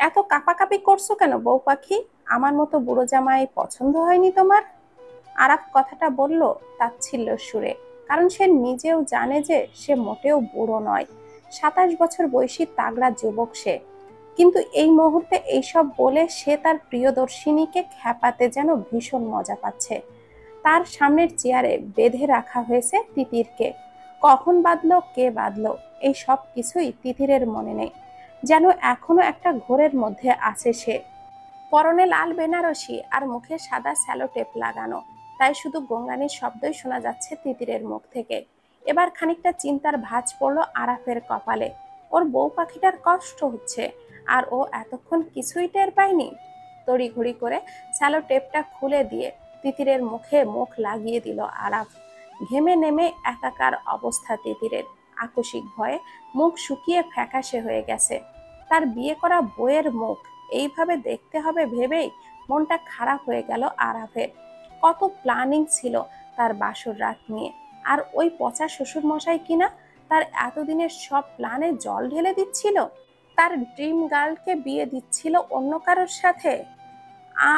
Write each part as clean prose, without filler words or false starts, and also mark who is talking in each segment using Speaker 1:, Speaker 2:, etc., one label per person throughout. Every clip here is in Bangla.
Speaker 1: এত কাঁপাকাঁপি করছো কেন বউ পাখি? আমার মতো বুড়ো জামাই পছন্দ হয়নি তোমার? আরাফ কথাটা বলল তাচ্ছিল্য সুরে, কারণ সে নিজেও জানে যে সে মোটেও বুড়ো নয়। 27 বছর বয়সী তাগড়া যুবক সে। কিন্তু এই মুহূর্তে এইসব বলে সে তার প্রিয়দর্শিনীকে খ্যাপাতে যেন ভীষণ মজা পাচ্ছে। তার সামনের চেয়ারে বেঁধে রাখা হয়েছে তিতিরকে। কখন বাঁধলো, কে বাঁধলো, এই সব কিছুই তিতিরের মনে নেই। যেন এখনো একটা ঘোরের মধ্যে আছে সে। পরনে লাল বেনারসি আর মুখে সাদা স্যালো টেপ লাগানো, তাই শুধু গঙ্গানির শব্দই শোনা যাচ্ছে তিতিরের মুখ থেকে। এবার খানিকটা চিন্তার ভাঁজ পড়ল আরাফের কপালে। ওর বউ পাখিটার কষ্ট হচ্ছে, আর ও এতক্ষণ কিছুই টের পায়নি। তড়িঘড়ি করে স্যালো টেপটা খুলে দিয়ে তিতিরের মুখে মুখ লাগিয়ে দিল আরাফ। ঘেমে নেমে একাকার অবস্থা তিতিরের। আকস্মিক ভয়ে মুখ শুকিয়ে ফ্যাকাশে হয়ে গেছে। তার বিয়ে করা বউয়ের মুখ এইভাবে দেখতে হবে ভেবেই মনটা খারাপ হয়ে গেল আরাফের। কত প্ল্যানিং ছিল তার বাসর রাত নিয়ে, আর ওই পচা শ্বশুর মশাই কিনা তার এতদিনের সব প্ল্যানে জল ঢেলে দিচ্ছিল। তার ড্রিম গার্লকে বিয়ে দিচ্ছিল অন্য কারোর সাথে।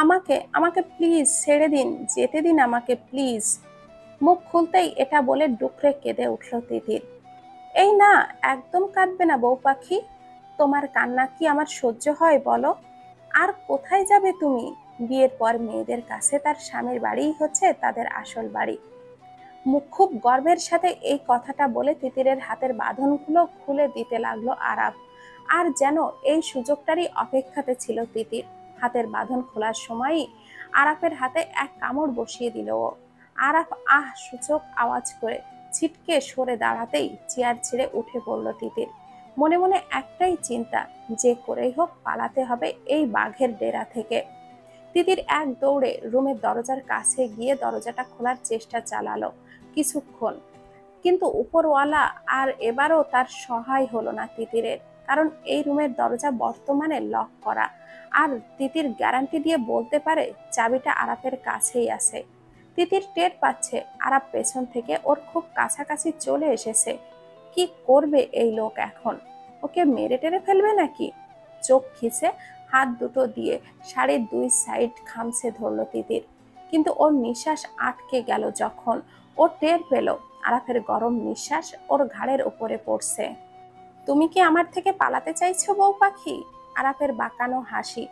Speaker 1: আমাকে আমাকে প্লিজ ছেড়ে দিন, যেতে দিন আমাকে প্লিজ। মুখ খুলতেই এটা বলে ডুকরে কেঁদে উঠল তিতির। এই না, একদম কাঁদবে না বউ পাখি। তোমার কান্না কি আমার সহ্য হয় বলো? আর কোথায় যাবে তুমি? বিয়ের পর মেয়েদের কাছে তার স্বামীর বাড়িই হচ্ছে তাদের আসল বাড়ি। মুখ খুব গর্বের সাথে এই কথাটা বলে তিতিরের হাতের বাঁধনগুলো খুলে দিতে লাগলো আরাফ। আর যেন এই সুযোগটারই অপেক্ষাতে ছিল তিতির। হাতের বাঁধন খোলার সময়ই আরাফের হাতে এক কামড় বসিয়ে দিল ও। আরাফ আহ সূচক আওয়াজ করে ছিটকে সরে দাঁড়াতেই চেয়ার ছেড়ে উঠে পড়ল তিতির। মনে মনে একটাই চিন্তা, যে করেই হোক পালাতে হবে এই বাঘের ডেরা থেকে। তিতির এক দৌড়ে রুমের দরজার কাছে গিয়ে দরজাটা খোলার চেষ্টা চালালো কিছুক্ষণ, কিন্তু উপরওয়ালা আর এবারও তার সহায় হলো না তিতিরের। কারণ এই রুমের দরজা বর্তমানে লক করা, আর তিতির গ্যারান্টি দিয়ে বলতে পারে চাবিটা আরাফের কাছেই আছে। তিতির টের পাচ্ছে আরাফ পেছন থেকে ওর খুব কাছাকাছি চলে এসেছে। কি করবে এই লোক এখন? ওকে মেরে টেরে ফেলবে নাকি? চোখ খিচে হাত দুটো দিয়ে শাড়ির দুই সাইড খামছে ধরল তিতির। কিন্তু ওর নিঃশ্বাস আটকে গেল যখন ও টের পেল আরাফের গরম নিঃশ্বাস ওর ঘাড়ের উপরে পড়ছে। তুমি কি আমার থেকে পালাতে চাইছো বউ পাখি? আরাফের বাঁকানো হাসি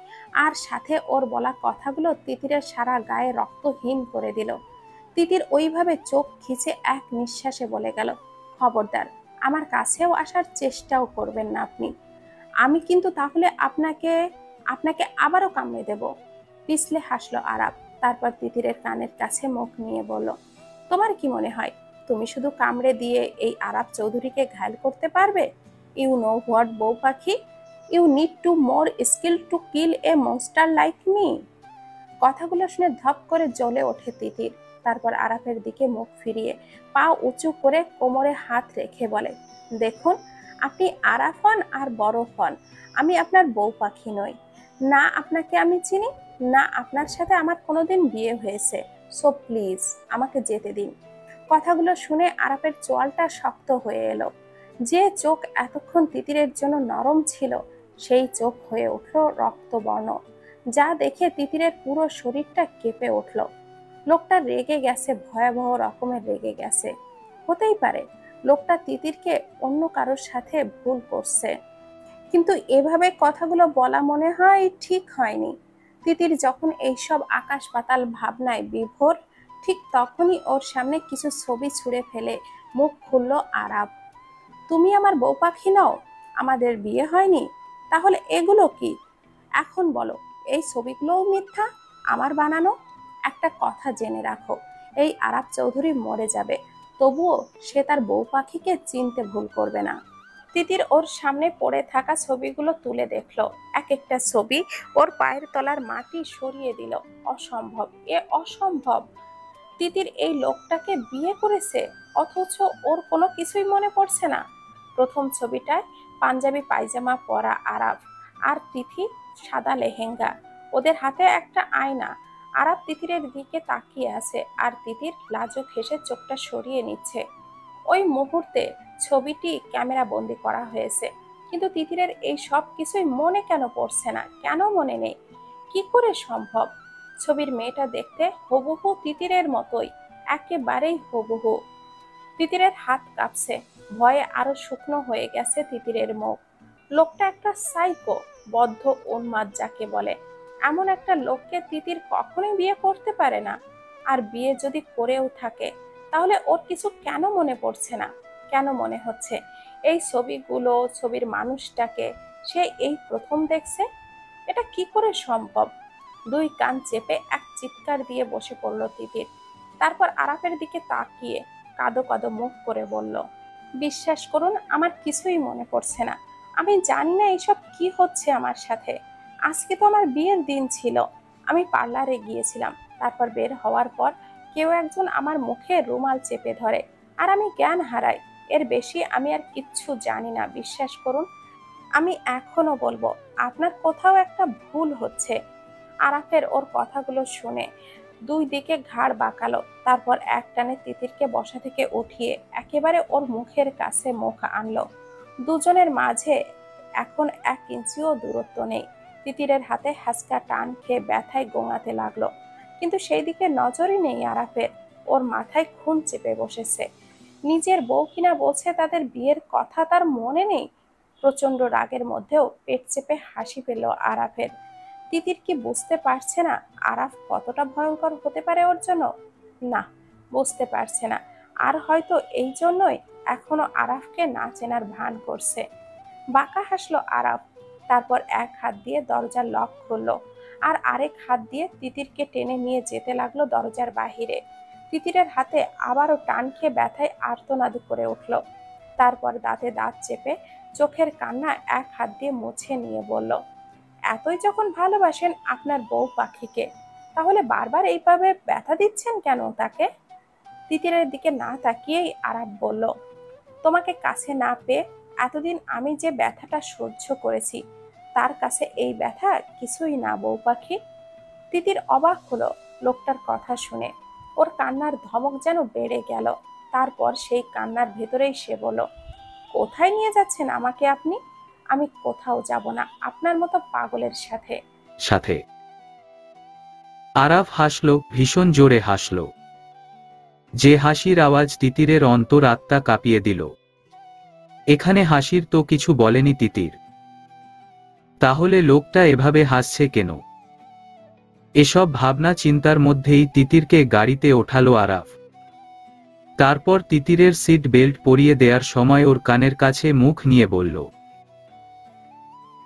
Speaker 1: আর সাথে ওর বলা কথাগুলো তিতিরের সারা গায়ে রক্তহীন করে দিল। তিতির ওইভাবে চোখ খিচে এক নিঃশ্বাসে বলে গেল, খবরদার আমার কাছেও আসার চেষ্টাও করবেন না আপনি। আমি কিন্তু তাহলে আপনাকে আপনাকে আবারও কামড়ে দেব। পিছলে হাসলো আরাফ। তারপর তিতিরের কানের কাছে মুখ নিয়ে বলল, তোমার কি মনে হয় তুমি শুধু কামড়ে দিয়ে এই আরাফ চৌধুরীকে ঘায়ল করতে পারবে? ইউ নো হোয়াট বউ পাখি, you need to more skill to kill a monster like me. কথাগুলো শুনে ধপ করে জ্বলে ওঠে তিতির। তারপর আরাফের দিকে মুখ ফিরিয়ে পা উঁচু করে কোমরে হাত রেখে বলে, দেখুন, আপনি আরাফ হন আর বড় হন, আমি আপনার বউ পাখি নই। না আপনাকে আমি চিনি, না আপনার সাথে আমার কোনোদিন বিয়ে হয়েছে। সো প্লিজ আমাকে যেতে দিন। কথাগুলো শুনে আরাফের চোয়ালটা শক্ত হয়ে এলো। যে চোখ এতক্ষণ তিতিরের জন্য নরম ছিল, সেই চোখ হয়ে উঠল রক্তবর্ণ, যা দেখে তিতিরের পুরো শরীরটা কেঁপে উঠল। লোকটা রেগে গেছে, ভয়াবহ রকমের রেগে গেছে। হতেই পারে লোকটা তিতিরকে অন্য কারোর সাথে ভুল করছে, কিন্তু এভাবে কথাগুলো বলা মনে হয় ঠিক হয়নি। তিতির যখন এইসব আকাশ পাতাল ভাবনায় বিভোর, ঠিক তখনই ওর সামনে কিছু ছবি ছুঁড়ে ফেলে মুখ খুলল আরাব। তুমি আমার বউ পাখি নও? আমাদের বিয়ে হয়নি? তাহলে এগুলো কি? এখন বলো, এই ছবিগুলোও মিথ্যা, আমার বানানো? একটা কথা জেনে রাখো, এই আরাব চৌধুরী মরে যাবে, তবুও সে তার বউ পাখিকে চিনতে ভুল করবে না। তিতির ওর সামনে পড়ে থাকা ছবিগুলো তুলে দেখলো। এক একটা ছবি ওর পায়ের তলার মাটি সরিয়ে দিল। অসম্ভব, এ অসম্ভব। তিতির এই লোকটাকে বিয়ে করেছে, অথচ ওর কোনো কিছুই মনে পড়ছে না। প্রথম ছবিটায় পাঞ্জাবি পায়জামা পরা আরাফ আর তিথি সাদা লেহেঙ্গা, ওদের হাতে একটা আয়না। আরাফ তিতিরের দিকে তাকিয়ে আছে আর তিতির লাজুক হেসে চোখটা সরিয়ে নিচ্ছে। ওই মুহূর্তে ছবিটি ক্যামেরা বন্দি করা হয়েছে। কিন্তু তিতিরের এই সব কিছুই মনে কেন পড়ছে না, কেন মনে নেই, কি করে সম্ভব? ছবির মেয়েটা দেখতে হুবহু তিতিরের মতোই, একেবারেই হুবহু। তিতিরের হাত কাঁপছে, ভয়ে আরো শুকনো হয়ে গেছে তিতিরের মুখ। লোকটা একটা সাইকো, বদ্ধ উন্মাদ যাকে বলে। এমন একটা লোককে তিতির কখনোই বিয়ে করতে পারে না। আর বিয়ে যদি করেও থাকে, তাহলে ওর কিছু কেন মনে পড়ছে না, কেন মনে হচ্ছে এই ছবিগুলো, ছবির মানুষটাকে সে এই প্রথম দেখছে? এটা কি করে সম্ভব? দুই কান চেপে এক চিৎকার দিয়ে বসে পড়ল তিতির। তারপর আরাফের দিকে তাকিয়ে কাঁদো কাঁদো মুখ করে বলল, বিশ্বাস করুন, আমার কিছুই মনে পড়ছে না। আমি জানি না এসব কি হচ্ছে আমার সাথে। আজকে তো আমার বিয়ের দিন ছিল। আমি পার্লারে গিয়েছিলাম। তারপর বের হওয়ার পর কেউ একজন আমার মুখে রুমাল চেপে ধরে, আর আমি জ্ঞান হারাই। এর বেশি আমি আর কিচ্ছু জানি না, বিশ্বাস করুন। আমি এখনো বলবো, আপনার কোথাও একটা ভুল হচ্ছে। আরাফের ওর কথাগুলো শুনে দুই দিকে ঘাড় বাঁকালো। তারপর একটানে তিতিরকে বসা থেকে উঠিয়ে একেবারে ওর মুখের কাছে মুখ আনলো। দুজনের মাঝে এখন 1 ইঞ্চিও দূরত্ব নেই। তিতিরের হাতে হ্যাঁচকা টান খেয়ে ব্যথায় গোঙাতে লাগলো, কিন্তু সেই দিকে নজরই নেই আরাফের। ওর মাথায় খুন চেপে বসেছে। নিজের বউ কিনা বলছে তাদের বিয়ের কথা তার মনে নেই। প্রচন্ড রাগের মধ্যেও পেট চেপে হাসি পেল আরাফের। তিতির কি বুঝতে পারছে না আরাফ কতটা ভয়ঙ্কর হতে পারে ওর জন্য? না, বুঝতে পারছে না। আর হয়তো এই জন্যই এখনো আরাফকে না চেনার ভান করছে। বাঁকা হাসলো আরাফ। তারপর এক হাত দিয়ে দরজার লক খুললো, আর আরেক হাত দিয়ে তিতিরকে টেনে নিয়ে যেতে লাগলো দরজার বাহিরে। তিতিরের হাতে আবারও টান খেয়ে ব্যথায় আর্তনাদ করে উঠল। তারপর দাঁতে দাঁত চেপে চোখের কান্না এক হাত দিয়ে মুছে নিয়ে বলল, এতই যখন ভালোবাসেন আপনার বউ পাখিকে, তাহলে বারবার এইভাবে ব্যথা দিচ্ছেন কেন তাকে? তিতিরের দিকে না তাকিয়েই আরাফ বলল, তোমাকে কাছে না পেয়ে এতদিন আমি যে ব্যথাটা সহ্য করেছি, তার কাছে এই ব্যথা কিছুই না বউ পাখি। তিতির অবাক হলো লোকটার কথা শুনে। ওর কান্নার ধমক যেন বেড়ে গেল। তারপর সেই কান্নার ভেতরেই সে বলল, কোথায় নিয়ে যাচ্ছেন আমাকে আপনি? আমি কোথাও যাব না আপনার মতো পাগলের সাথে।
Speaker 2: সাথে আরাফ হাসলো, ভীষণ জোরে হাসলো, যে হাসির আওয়াজ তিতিরের অন্তর আত্মা কাঁপিয়ে দিল। এখানে হাসির তো কিছু বলেনি তিতির, তাহলে লোকটা এভাবে হাসছে কেন? এসব ভাবনা চিন্তার মধ্যেই তিতিরকে গাড়িতে ওঠালো আরাফ। তারপর তিতিরের সিট বেল্ট পরিয়ে দেওয়ার সময় ওর কানের কাছে মুখ নিয়ে বলল,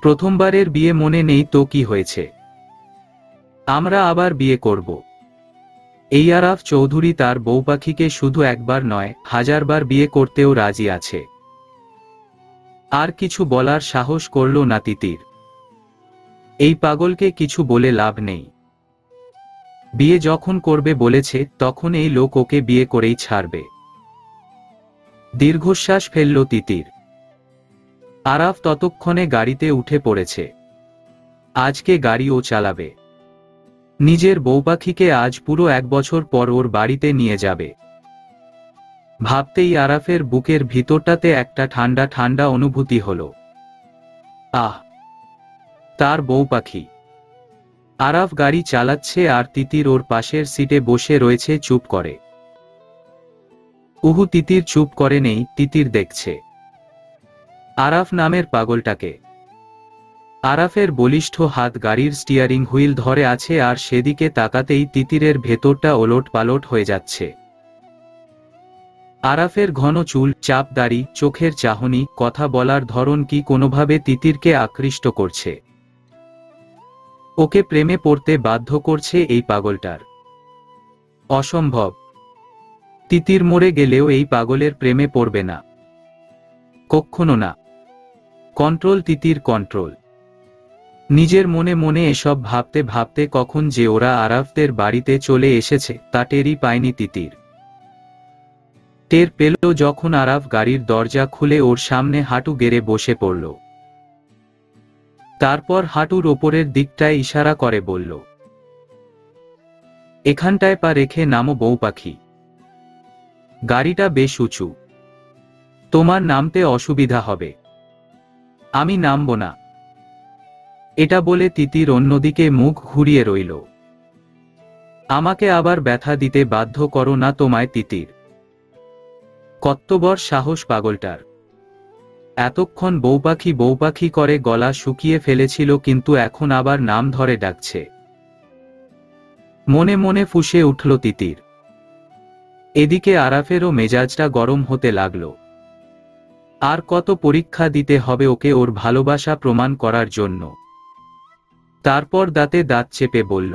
Speaker 2: প্রথমবারের বিয়ে মনে নেই তো কি হয়েছে? আমরা আবার বিয়ে করব। এই আরাফ চৌধুরী তার বউ পাখিকে শুধু একবার নয়, 1000বার বিয়ে করতেও রাজি আছে। আর কিছু বলার সাহস করল না তিতির। এই পাগলকে কিছু বলে লাভ নেই। বিয়ে যখন করবে বলেছে, তখন এই লোক ওকে বিয়ে করেই ছাড়বে। দীর্ঘশ্বাস ফেলল তিতির। আরাফ ততক্ষণে গাড়িতে উঠে পড়েছে। আজকে গাড়ি ও চালাবে। নিজের বউ পাখিকে আজ পুরো 1 বছর পর ওর বাড়িতে নিয়ে যাবে। ভাবতেই আরাফের বুকের ভিতরটাতে একটা ঠান্ডা ঠান্ডা অনুভূতি হলো। আহ, তার বউ পাখি। আরাফ গাড়ি চালাচ্ছে আর তিতির ওর পাশের সিটে বসে রয়েছে চুপ করে। তিতির চুপ করে নেই, তিতির দেখছে আরাফ নামের পাগলটাকে। আরাফের বলিষ্ঠ হাত গাড়ির স্টিয়ারিং হুইল ধরে আছে, আর সেদিকে তাকাতেই তিতিরের ভেতরটা ওলট পালট হয়ে যাচ্ছে। আরাফের ঘন চুল, চাপ দাড়ি, চোখের চাহনি, কথা বলার ধরন কি কোনোভাবে তিতিরকে আকৃষ্ট করছে। ওকে প্রেমে পড়তে বাধ্য করছে এই পাগলটার। অসম্ভব। তিতির মরে গেলেও এই পাগলের প্রেমে পড়বে না, কখনো না। কন্ট্রোল তিতির, কন্ট্রোল। নিজের মনে মনে এসব ভাবতে ভাবতে কখন যে ওরা আরাফদের বাড়িতে চলে এসেছে তা টেরই পায়নি তিতির। টের পেল যখন আরাফ গাড়ির দরজা খুলে ওর সামনে হাঁটু গেড়ে বসে পড়ল। তারপর হাঁটুর ওপরের দিকটায় ইশারা করে বলল, এখানটায় পা রেখে নামো বউ পাখি। গাড়িটা বেশ উঁচু, তোমার নামতে অসুবিধা হবে। আমি নামব না। এটা বলে তিতির অন্যদিকে মুখ ঘুরিয়ে রইল। আমাকে আবার ব্যথা দিতে বাধ্য করো না তোমায় তিতির। কত্তবর সাহস পাগলটার। এতক্ষণ বউপাখি বউপাখি করে গলা শুকিয়ে ফেলেছিল, কিন্তু এখন আবার নাম ধরে ডাকছে। মনে মনে ফুঁসে উঠল তিতির। এদিকে আরাফেরও মেজাজটা গরম হতে লাগল। আর কত পরীক্ষা দিতে হবে ওকে ওর ভালোবাসা প্রমাণ করার জন্য। তারপর দাঁতে দাঁত চেপে বলল,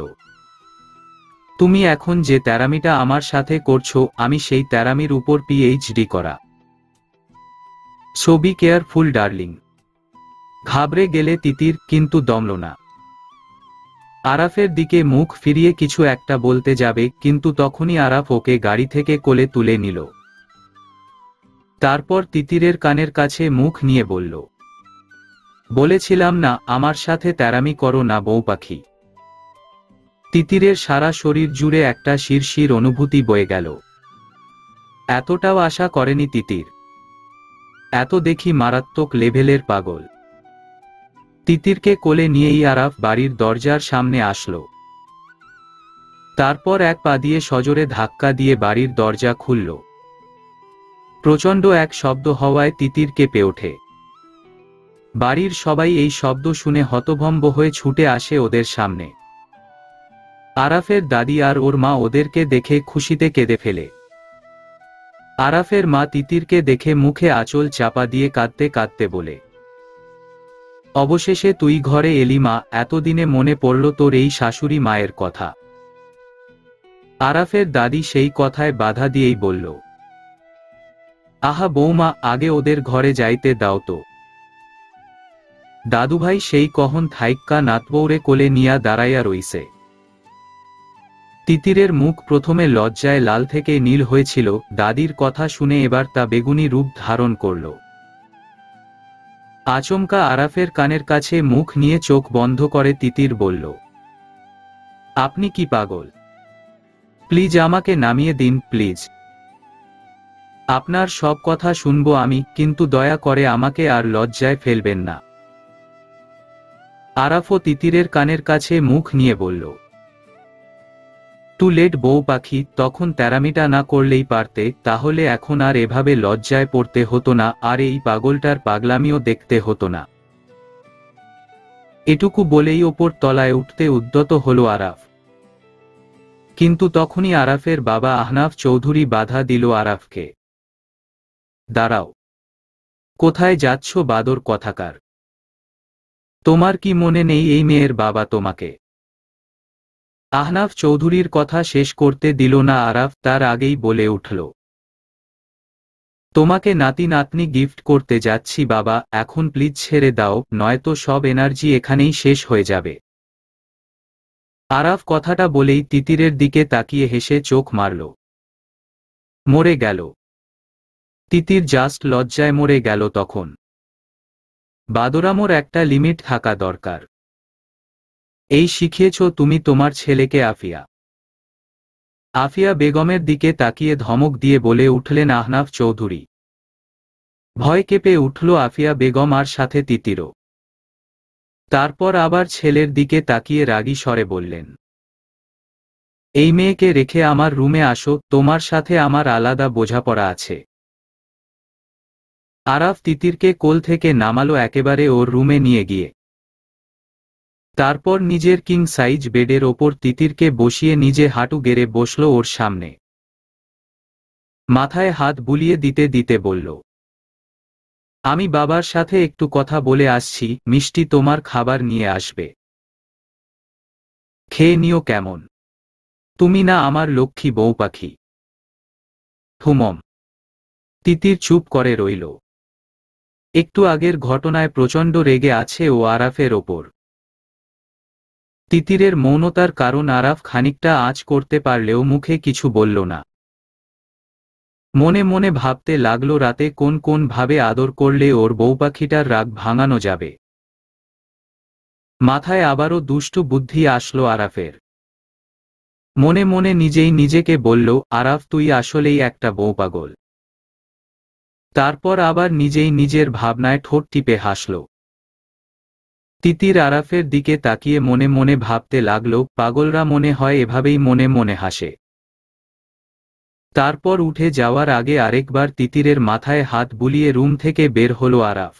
Speaker 2: তুমি এখন যে তেরামিটা আমার সাথে করছো, আমি সেই তেরামির উপর পিএইচডি করা। So be careful darling. ঘাবড়ে গেলে তিতির, কিন্তু দমল না। আরাফের দিকে মুখ ফিরিয়ে কিছু একটা বলতে যাবে, কিন্তু তখনই আরাফ ওকে গাড়ি থেকে কোলে তুলে নিল। তারপর তিতিরের কানের কাছে মুখ নিয়ে বলল, বলেছিলাম না আমার সাথে তেরামি করো না বউপাখি। তিতিরের সারা শরীর জুড়ে একটা শিরশির অনুভূতি বয়ে গেল। এতটাও আশা করেনি তিতির। এত দেখি মারাত্মক লেভেলের পাগল। তিতিরকে কোলে নিয়েই আরাফ বাড়ির দরজার সামনে আসলো। তারপর এক পা দিয়ে সজোরে ধাক্কা দিয়ে বাড়ির দরজা খুলল। প্রচণ্ড এক শব্দ হওয়ায় তিতির কেঁপে ওঠে। বাড়ির সবাই এই শব্দ শুনে হতভম্ব হয়ে ছুটে আসে ওদের সামনে। আরাফের দাদি আর ওর মা ওদেরকে দেখে খুশিতে কেঁদে ফেলে। আরাফের মা তিতিরকে দেখে মুখে আঁচল চাপা দিয়ে কাঁদতে কাঁদতে বলে, অবশেষে তুই ঘরে এলি মা, এতদিনে মনে পড়ল তোর এই শাশুড়ি মায়ের কথা। আরাফের দাদি সেই কথায় বাধা দিয়েই বলল, আহা বৌমা, আগে ওদের ঘরে যাইতে দাও তো। দাদুভাই সেই কহন থাইক্কা নাতবৌরে কোলে নিয়া দাঁড়াইয়া রইছে। তিতিরের মুখ প্রথমে লজ্জায় লাল থেকে নীল হয়েছিল, দাদির কথা শুনে এবার তা বেগুনি রূপ ধারণ করল। আচমকা আরাফের কানের কাছে মুখ নিয়ে চোখ বন্ধ করে তিতির বলল, আপনি কি পাগল? প্লিজ আমাকে নামিয়ে দিন প্লিজ। আপনার সব কথা শুনবো আমি, কিন্তু দয়া করে আমাকে আর লজ্জায় ফেলবেন না। আরাফও তিতিরের কানের কাছে মুখ নিয়ে বলল, টু লেট বউ পাখি, তখন তেরামিটা না করলেই পারতে, তাহলে এখন আর এভাবে লজ্জায় পড়তে হতো না, আর এই পাগলটার পাগলামিও দেখতে হতো না। এটুকু বলেই ওপর তলায় উঠতে উদ্যত হল আরাফ। কিন্তু তখনই আরাফের বাবা আহনাফ চৌধুরী বাধা দিল আরাফকে। দাঁড়াও, কোথায় যাচ্ছ বাদর কথাকার? তোমার কি মনে নেই এই মেয়ের বাবা তোমাকে? আহনাফ চৌধুরীর কথা শেষ করতে দিল না আরাফ, তার আগেই বলে উঠল, তোমাকে নাতি নাতনি গিফট করতে যাচ্ছি বাবা, এখন প্লিজ ছেড়ে দাও, নয়তো সব এনার্জি এখানেই শেষ হয়ে যাবে। আরাফ কথাটা বলেই তিতিরের দিকে তাকিয়ে হেসে চোখ মারল। মরে গেল। তিতির জাস্ট লজ্জায় মরে গেল তখন। বাদরামোর একটা লিমিট থাকা দরকার। এই শিখিয়েছ তুমি তোমার ছেলেকে আফিয়া। আফিয়া বেগমের দিকে তাকিয়ে ধমক দিয়ে বলে উঠলেন আহনাফ চৌধুরী। ভয় কেঁপে উঠল আফিয়া বেগম আর সাথে তিতিরও। তারপর আবার ছেলের দিকে তাকিয়ে রাগী স্বরে বললেন, এই মেয়েকে রেখে আমার রুমে আসো, তোমার সাথে আমার আলাদা বোঝাপড়া আছে। আরাফ তিতিরকে কোল থেকে নামালো একেবারে ওর রুমে নিয়ে গিয়ে। তারপর নিজের কিং সাইজ বেডের ওপর তিতিরকে বসিয়ে নিজে হাঁটু গেড়ে বসল ওর সামনে। মাথায় হাত বুলিয়ে দিতে দিতে বলল, আমি বাবার সাথে একটু কথা বলে আসছি, মিষ্টি তোমার খাবার নিয়ে আসবে। খেয়ে নিও কেমন? তুমি না আমার লক্ষ্মী বউ পাখি। হুমম। তিতির চুপ করে রইল। একটু আগের ঘটনায় প্রচণ্ড রেগে আছে ও আরাফের ওপর। তিতিরের মৌনতার কারণ আরাফ খানিকটা আঁচ করতে পারলেও মুখে কিছু বলল না। মনে মনে ভাবতে লাগলো রাতে কোন কোন ভাবে আদর করলে ওর বউপাখিটার রাগ ভাঙানো যাবে। মাথায় আবারও দুষ্টু বুদ্ধি আসলো আরাফের। মনে মনে নিজেই নিজেকে বলল, আরাফ তুই আসলেই একটা বউপাগল। তারপর আবার নিজেই নিজের ভাবনায় ঠোঁট টিপে হাসল। তিতির আরাফের দিকে তাকিয়ে মনে মনে ভাবতে লাগল, পাগলরা মনে হয় এভাবেই মনে মনে হাসে। তারপর উঠে যাওয়ার আগে আরেকবার তিতিরের মাথায় হাত বুলিয়ে রুম থেকে বের হলো আরাফ।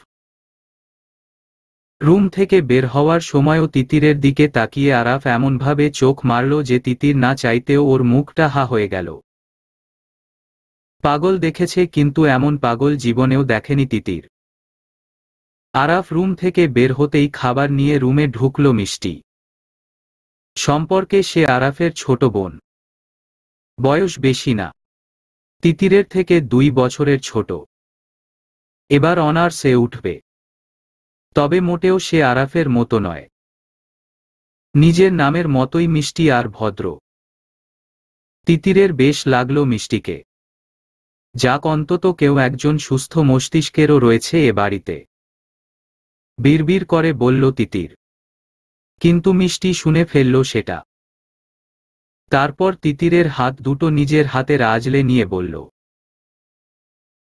Speaker 2: রুম থেকে বের হওয়ার সময়ও তিতিরের দিকে তাকিয়ে আরাফ এমনভাবে চোখ মারল যে তিতির না চাইতেও ওর মুখটা হা হয়ে গেল। পাগল দেখেছে, কিন্তু এমন পাগল জীবনেও দেখেনি তিতির। আরাফ রুম থেকে বের হতেই খাবার নিয়ে রুমে ঢুকল মিষ্টি। সম্পর্কে সে আরাফের ছোট বোন, বয়স বেশি না, তিতিরের থেকে 2 বছরের ছোট। এবার অনার্সে উঠবে, তবে মোটেও সে আরাফের মতো নয়। নিজের নামের মতোই মিষ্টি আর ভদ্র। তিতিরের বেশ লাগল মিষ্টিকে। যাক, অন্তত কেউ একজন সুস্থ মস্তিষ্কেরও রয়েছে এ বাড়িতে, বিড়বিড় করে বলল তিতির। কিন্তু মিষ্টি শুনে ফেলল সেটা। তারপর তিতিরের হাত দুটো নিজের হাতে আঁচলে নিয়ে বলল,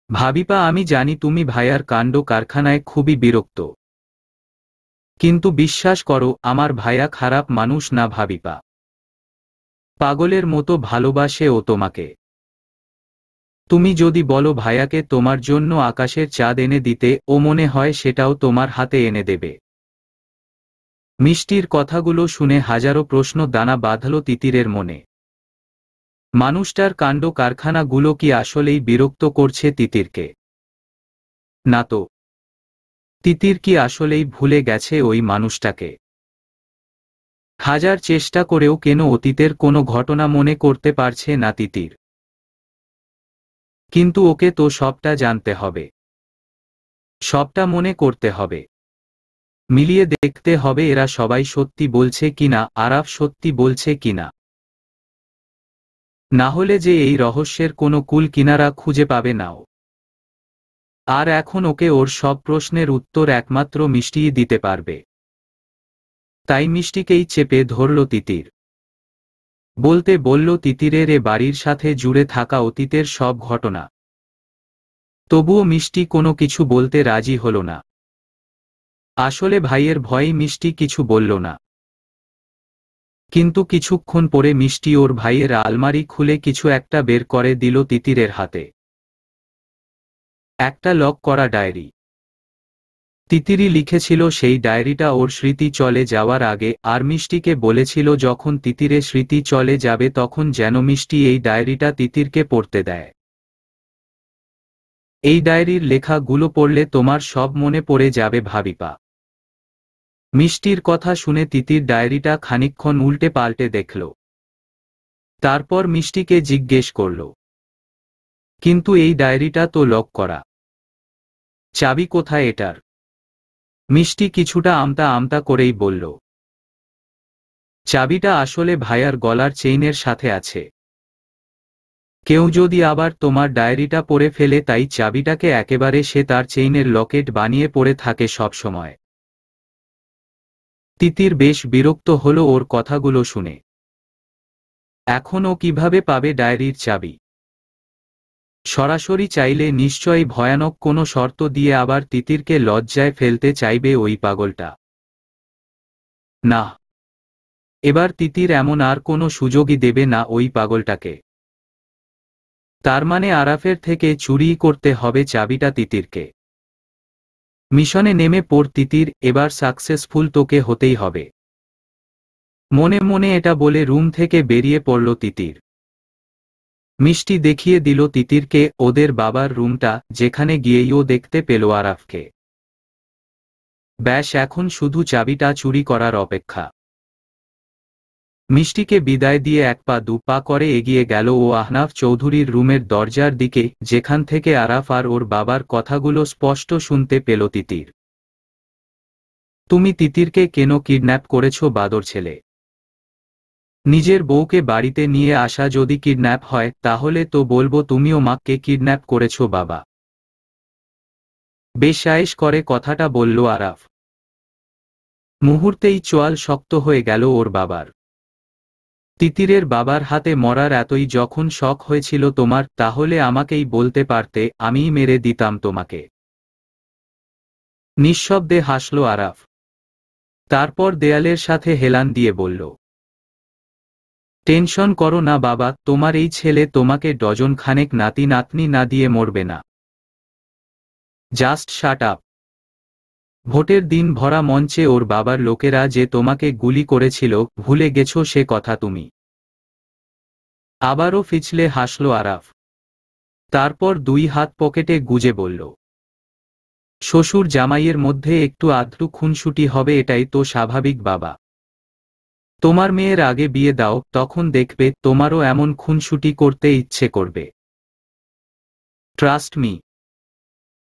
Speaker 2: ভাবিপা, আমি জানি তুমি ভাইয়ার কাণ্ড কারখানায় খুবই বিরক্ত, কিন্তু বিশ্বাস করো, আমার ভাইয়া খারাপ মানুষ না ভাবিপা। পাগলের মতো ভালোবাসে ও তোমাকে। তুমি যদি বলো ভাইয়াকে তোমার জন্য আকাশের চাঁদ এনে দিতে, ও মনে হয় সেটাও তোমার হাতে এনে দেবে। মিষ্টির কথাগুলো শুনে হাজারো প্রশ্ন দানা বাঁধল তিতিরের মনে। মানুষটার কাণ্ড কারখানাগুলো কি আসলেই বিরক্ত করছে তিতিরকে? না তো। তিতির কি আসলেই ভুলে গেছে ওই মানুষটাকে? হাজার চেষ্টা করেও কেন অতীতের কোনো ঘটনা মনে করতে পারছে না তিতির? কিন্তু ওকে তো সবটা জানতে হবে, সবটা মনে করতে হবে, মিলিয়ে দেখতে হবে এরা সবাই সত্যি বলছে কিনা, আরাফ সত্যি বলছে কিনা। না হলে যে এই রহস্যের কোনো কুল কিনারা খুঁজে পাবে নাও। আর এখন ওকে ওর সব প্রশ্নের উত্তর একমাত্র মিষ্টিই দিতে পারবে। তাই মিষ্টিকেই চেপে ধরল তিতির। বলতে বলল তিতিরের এ বাড়ির সাথে জুড়ে থাকা অতীতের সব ঘটনা। তবুও মিষ্টি কোনো কিছু বলতে রাজি হল না। আসলে ভাইয়ের ভয়ে মিষ্টি কিছু বলল না। কিন্তু কিছুক্ষণ পরে মিষ্টি ওর ভাইয়ের আলমারি খুলে কিছু একটা বের করে দিল তিতিরের হাতে। একটা লক করা ডায়েরি। তিতিরই লিখেছিল সেই ডায়েরিটা ওর স্মৃতি চলে যাওয়ার আগে, আর মিষ্টিকে বলেছিল যখন তিতিরের স্মৃতি চলে যাবে তখন যেন মিষ্টি এই ডায়েরিটা তিতিরকে পড়তে দেয়। এই ডায়েরির লেখাগুলো পড়লে তোমার সব মনে পড়ে যাবে ভাবিপা। মিষ্টির কথা শুনে তিতির ডায়েরিটা খানিকক্ষণ উল্টে পাল্টে দেখল। তারপর মিষ্টিকে জিজ্ঞেস করল, কিন্তু এই ডায়েরিটা তো লক করা, চাবি কোথায় এটার? মিষ্টি কিছুটা আমতা আমতা করেই বলল, চাবিটা আসলে ভাইয়ার গলার চেইনের সাথে আছে। কেউ যদি আবার তোমার ডায়েরিটা পড়ে ফেলে, তাই চাবিটাকে একেবারে সে তার চেইনের লকেট বানিয়ে পড়ে থাকে সব সময়। তিতির বেশ বিরক্ত হলো ওর কথাগুলো শুনে। এখন ও কিভাবে পাবে ডায়েরির চাবি? সরাসরি চাইলে নিশ্চয়ই ভয়ানক কোনো শর্ত দিয়ে আবার তিতিরকে লজ্জায় ফেলতে চাইবে ওই পাগলটা। না, এবার তিতির এমন আর কোনো সুযোগই দেবে না ওই পাগলটাকে। তার মানে আরাফের থেকে চুরি করতে হবে চাবিটা তিতিরকে। মিশনে নেমে পড় তিতির, এবার সাকসেসফুল তোকে হতেই হবে। মনে মনে এটা বলে রুম থেকে বেরিয়ে পড়ল তিতির। মিষ্টি দেখিয়ে দিল তিতিরকে ওদের বাবার রুমটা, যেখানে গিয়েই ও দেখতে পেল আরাফকে। ব্যাস, এখন শুধু চাবিটা চুরি করার অপেক্ষা। মিষ্টিকে বিদায় দিয়ে এক পা দু পা করে এগিয়ে গেল ও আহনাফ চৌধুরীর রুমের দরজার দিকে, যেখান থেকে আরাফ আর ওর বাবার কথাগুলো স্পষ্ট শুনতে পেল তিতির। তুমি তিতিরকে কেন কিডন্যাপ করেছ বাদর ছেলে? নিজের বউকে বাড়িতে নিয়ে আসা যদি কিডন্যাপ হয়, তাহলে তো বলবো তুমিও মাকে কিডন্যাপ করেছ বাবা। বেশ করে কথাটা বলল আরাফ। মুহূর্তেই চোয়াল শক্ত হয়ে গেল ওর বাবার। তিতিরের বাবার হাতে মরার এতই যখন শখ হয়েছিল তোমার, তাহলে আমাকেই বলতে পারতে, আমিই মেরে দিতাম তোমাকে। নিঃশব্দে হাসল আরাফ। তারপর দেয়ালের সাথে হেলান দিয়ে বলল, টেনশন করো না বাবা, তোমার এই ছেলে তোমাকে ডজন খানেক নাতি নাতনি না দিয়ে মরবে না। Just shut up. ভোটের দিন ভরা মঞ্চে ওর বাবার লোকেরা যে তোমাকে গুলি করেছিল, ভুলে গেছো সে কথা তুমি? আবারও ফিচলে হাসল আরাফ। তারপর দুই হাত পকেটে গুজে বলল, শ্বশুর জামাইয়ের মধ্যে একটু আধটু খুনসুটি হবে, এটাই তো স্বাভাবিক বাবা। তোমার মেয়ের আগে বিয়ে দাও, তখন দেখবে তোমারও এমন খুনসুটি করতে ইচ্ছে করবে। Trust me.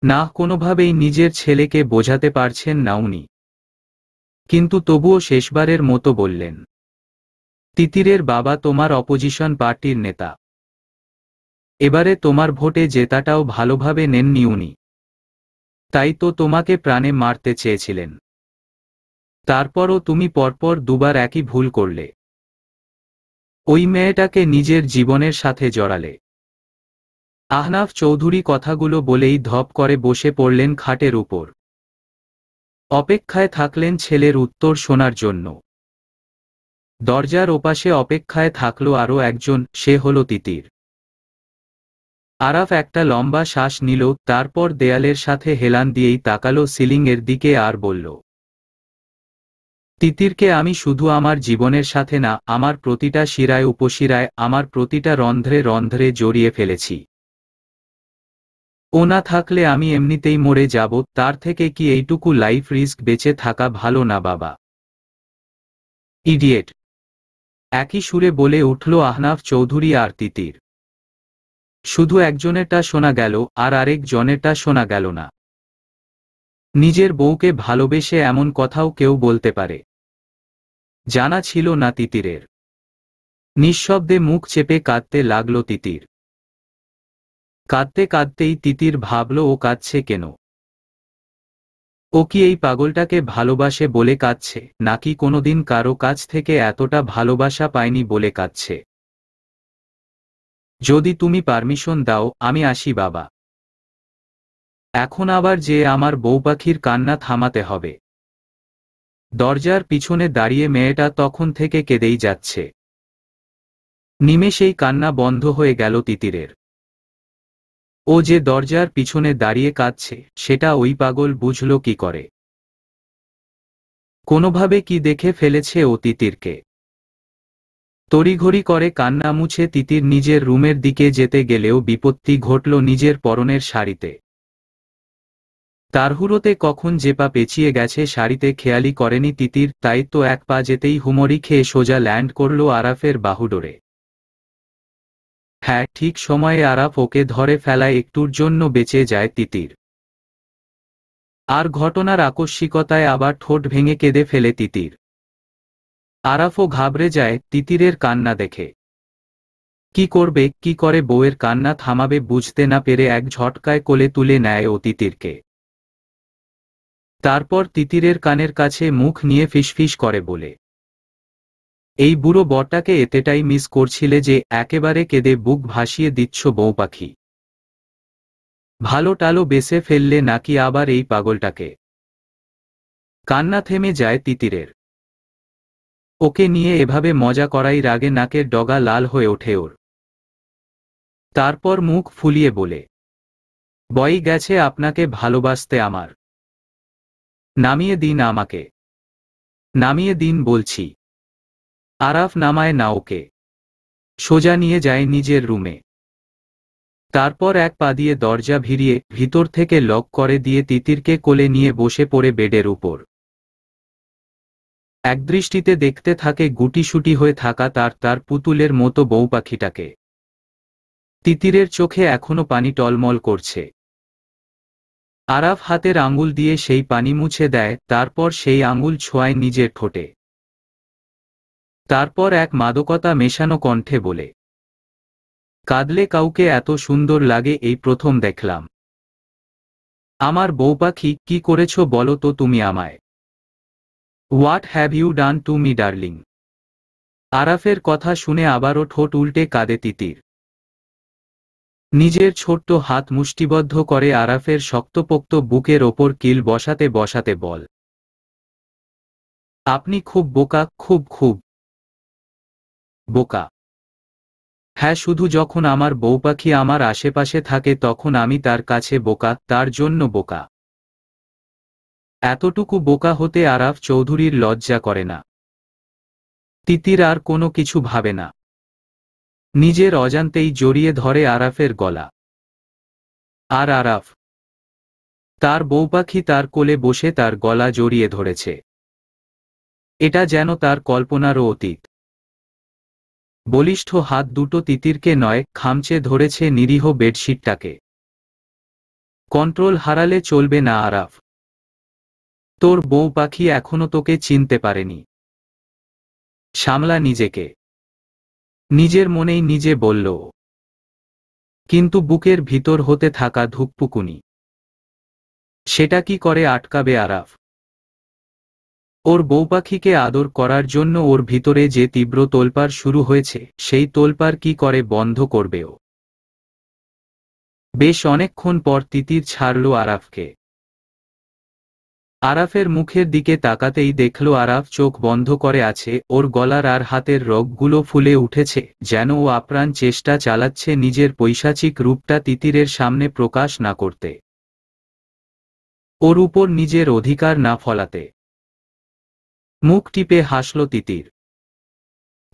Speaker 2: না, কোনোভাবেই নিজের ছেলেকে বোঝাতে পারছেন না উনি, কিন্তু তবুও শেষবারের মতো বললেন, তিতিরের বাবা তোমার অপোজিশন পার্টির নেতা। এবারে তোমার ভোটে জেতাটাও ভালোভাবে নেননি উনি, তাই তো তোমাকে প্রাণে মারতে চেয়েছিলেন। তারপরও তুমি পরপর দুবার একই ভুল করলে, ওই মেয়েটাকে নিজের জীবনের সাথে জড়ালে। আহনাফ চৌধুরী কথাগুলো বলেই ধপ করে বসে পড়লেন খাটের উপর। অপেক্ষায় থাকলেন ছেলের উত্তর শোনার জন্য। দরজার ওপাশে অপেক্ষায় থাকলো আরও একজন, সে হলো তিতির। আরাফ একটা লম্বা শ্বাস নিল, তারপর দেয়ালের সাথে হেলান দিয়েই তাকালো সিলিংয়ের দিকে আর বলল, তিতিরকে আমি শুধু আমার জীবনের সাথে না, আমার প্রতিটা শিরায় উপশিরায়, আমার প্রতিটা রন্ধ্রে রন্ধ্রে জড়িয়ে ফেলেছি। ও না থাকলে আমি এমনিতেই মরে যাব, তার থেকে কি এইটুকু লাইফ রিস্ক বেঁচে থাকা ভালো না বাবা? ইডিয়েট! একই সুরে বলে উঠল আহনাফ চৌধুরী আর তিতির। শুধু একজনেরটা শোনা গেল, আর আরেক জনেরটা শোনা গেল না। নিজের বউকে ভালোবেসে এমন কথাও কেউ বলতে পারে? জানা ছিল না তিতিরের। নিঃশব্দে মুখ চেপে কাঁদতে লাগল তিতির। কাঁদতে কাঁদতেই তিতির ভাবল, ও কাঁদছে কেন? ও কি এই পাগলটাকে ভালোবাসে বলে কাঁদছে, নাকি কোনোদিন কারো কাছ থেকে এতটা ভালোবাসা পায়নি বলে কাঁদছে? যদি তুমি পারমিশন দাও, আমি আসি বাবা। এখন আবার যে আমার বউপাখির কান্না থামাতে হবে। দরজার পিছনে দাঁড়িয়ে মেয়েটা তখন থেকে কেঁদেই যাচ্ছে। নিমেষেই কান্না বন্ধ হয়ে গেল তিতিরের। ও যে দরজার পিছনে দাঁড়িয়ে কাঁদছে, সেটা ওই পাগল বুঝল কি করে? কোনোভাবে কি দেখে ফেলেছে ও তিতিরকে? তড়িঘড়ি করে কান্না মুছে তিতির নিজের রুমের দিকে যেতে গেলেও বিপত্তি ঘটল নিজের পরনের শাড়িতে। তাড়হুড়োতে কখন যে পা পেঁচিয়ে গেছে শাড়িতে খেয়ালই করেনি তিতির, তাই তো এক পা যেতেই হুমড়ি খেয়ে সোজা ল্যান্ড করল আরাফের বাহুডোরে। হ্যাঁ, ঠিক সময়ে আরাফ ওকে ধরে ফেলায় একটুর জন্য বেঁচে যায় তিতির। আর ঘটনার আকস্মিকতায় আবার ঠোঁট ভেঙে কেঁদে ফেলে তিতির। আরাফও ঘাবড়ে যায় তিতিরের কান্না দেখে। কি করবে, কি করে বউয়ের কান্না থামাবে বুঝতে না পেরে এক ঝটকায় কোলে তুলে নেয় ও তিতিরকে। তারপর তিতিরের কানের কাছে মুখ নিয়ে ফিসফিস করে বলে, এই বুড়ো বরটাকে এতটাই মিস করছিলে যে একেবারে কেঁদে বুক ভাসিয়ে দিচ্ছ বউ পাখি? ভালো টালো বেসে ফেললে নাকি আবার এই পাগলটাকে? কান্না থেমে যায় তিতিরের। ওকে নিয়ে এভাবে মজা করাই রাগে নাকের ডগা লাল হয়ে ওঠে ওর। তারপর মুখ ফুলিয়ে বলে, বই গেছে আপনাকে ভালোবাসতে আমার। নামিয়ে দিন আমাকে। নামিয়ে দিন বলছি। আরাফ নামায় না ওকে। সোজা নিয়ে যায় নিজের রুমে। তারপর এক পা দিয়ে দরজা ভিড়িয়ে ভিতর থেকে লক করে দিয়ে তিতিরকে কোলে নিয়ে বসে পড়ে বেডের উপর। একদৃষ্টিতে দেখতে থাকে গুটিসুটি হয়ে থাকা তার পুতুলের মতো বউ পাখিটাকে। তিতিরের চোখে এখনো পানি টলমল করছে। আরাফ হাতের আঙুল দিয়ে সেই পানি মুছে দেয়, তারপর সেই আঙুল ছোঁয়ায় নিজের ঠোঁটে। তারপর এক মাদকতা মেশানো কণ্ঠে বলে, কাঁদলে কাউকে এত সুন্দর লাগে এই প্রথম দেখলাম। আমার বউ পাখি, কি করেছো বলো তো তুমি আমায়? What have you done to me darling? আরাফের কথা শুনে আবারও ঠোঁট উল্টে কাঁদে তিতির। নিজের ছোট্ট হাত মুষ্টিবদ্ধ করে আরাফের শক্তপোক্ত বুকের ওপর কিল বসাতে বসাতে বল, আপনি খুব বোকা, খুব খুব বোকা। হ্যাঁ, শুধু যখন আমার বউ পাখি আমার আশেপাশে থাকে তখন আমি তার কাছে বোকা, তার জন্য বোকা। এতটুকু বোকা হতে আরাফ চৌধুরীর লজ্জা করে না। তিতির আর কোনো কিছু ভাবে না, নিজের অজান্তেই জড়িয়ে ধরে আরাফের গলা। আর আরাফ, তার বউ পাখি তার কোলে বসে তার গলা জড়িয়ে ধরেছে। এটা যেন তার কল্পনারও অতীত। বলিষ্ঠ হাত দুটো তিতিরকে নয়, খামচে ধরেছে নিরীহ বেডশিটটাকে। কন্ট্রোল হারালে চলবে না আরাফ। তোর বউ পাখি এখনো তোকে চিনতে পারেনি। সামলা নিজেকে, নিজের মনেই নিজে বলল। কিন্তু বুকের ভিতর হতে থাকা ধুকপুকুনি, সেটা কি করে আটকাবে আরাফ? ওর বউ পাখিকে আদর করার জন্য ওর ভিতরে যে তীব্র তোলপাড় শুরু হয়েছে, সেই তোলপাড় কি করে বন্ধ করবে ও? বেশ অনেকক্ষণ পর তিতির ছাড়ল আরাফকে। আরাফের মুখের দিকে তাকাতেই দেখল আরাফ চোখ বন্ধ করে আছে, ওর গলার আর হাতের রগগুলো ফুলে উঠেছে, যেন ও আপ্রাণ চেষ্টা চালাচ্ছে নিজের পৈশাচিক রূপটা তিতিরের সামনে প্রকাশ না করতে, ওর উপর নিজের অধিকার না ফলাতে। মুখ টিপে হাসল তিতির।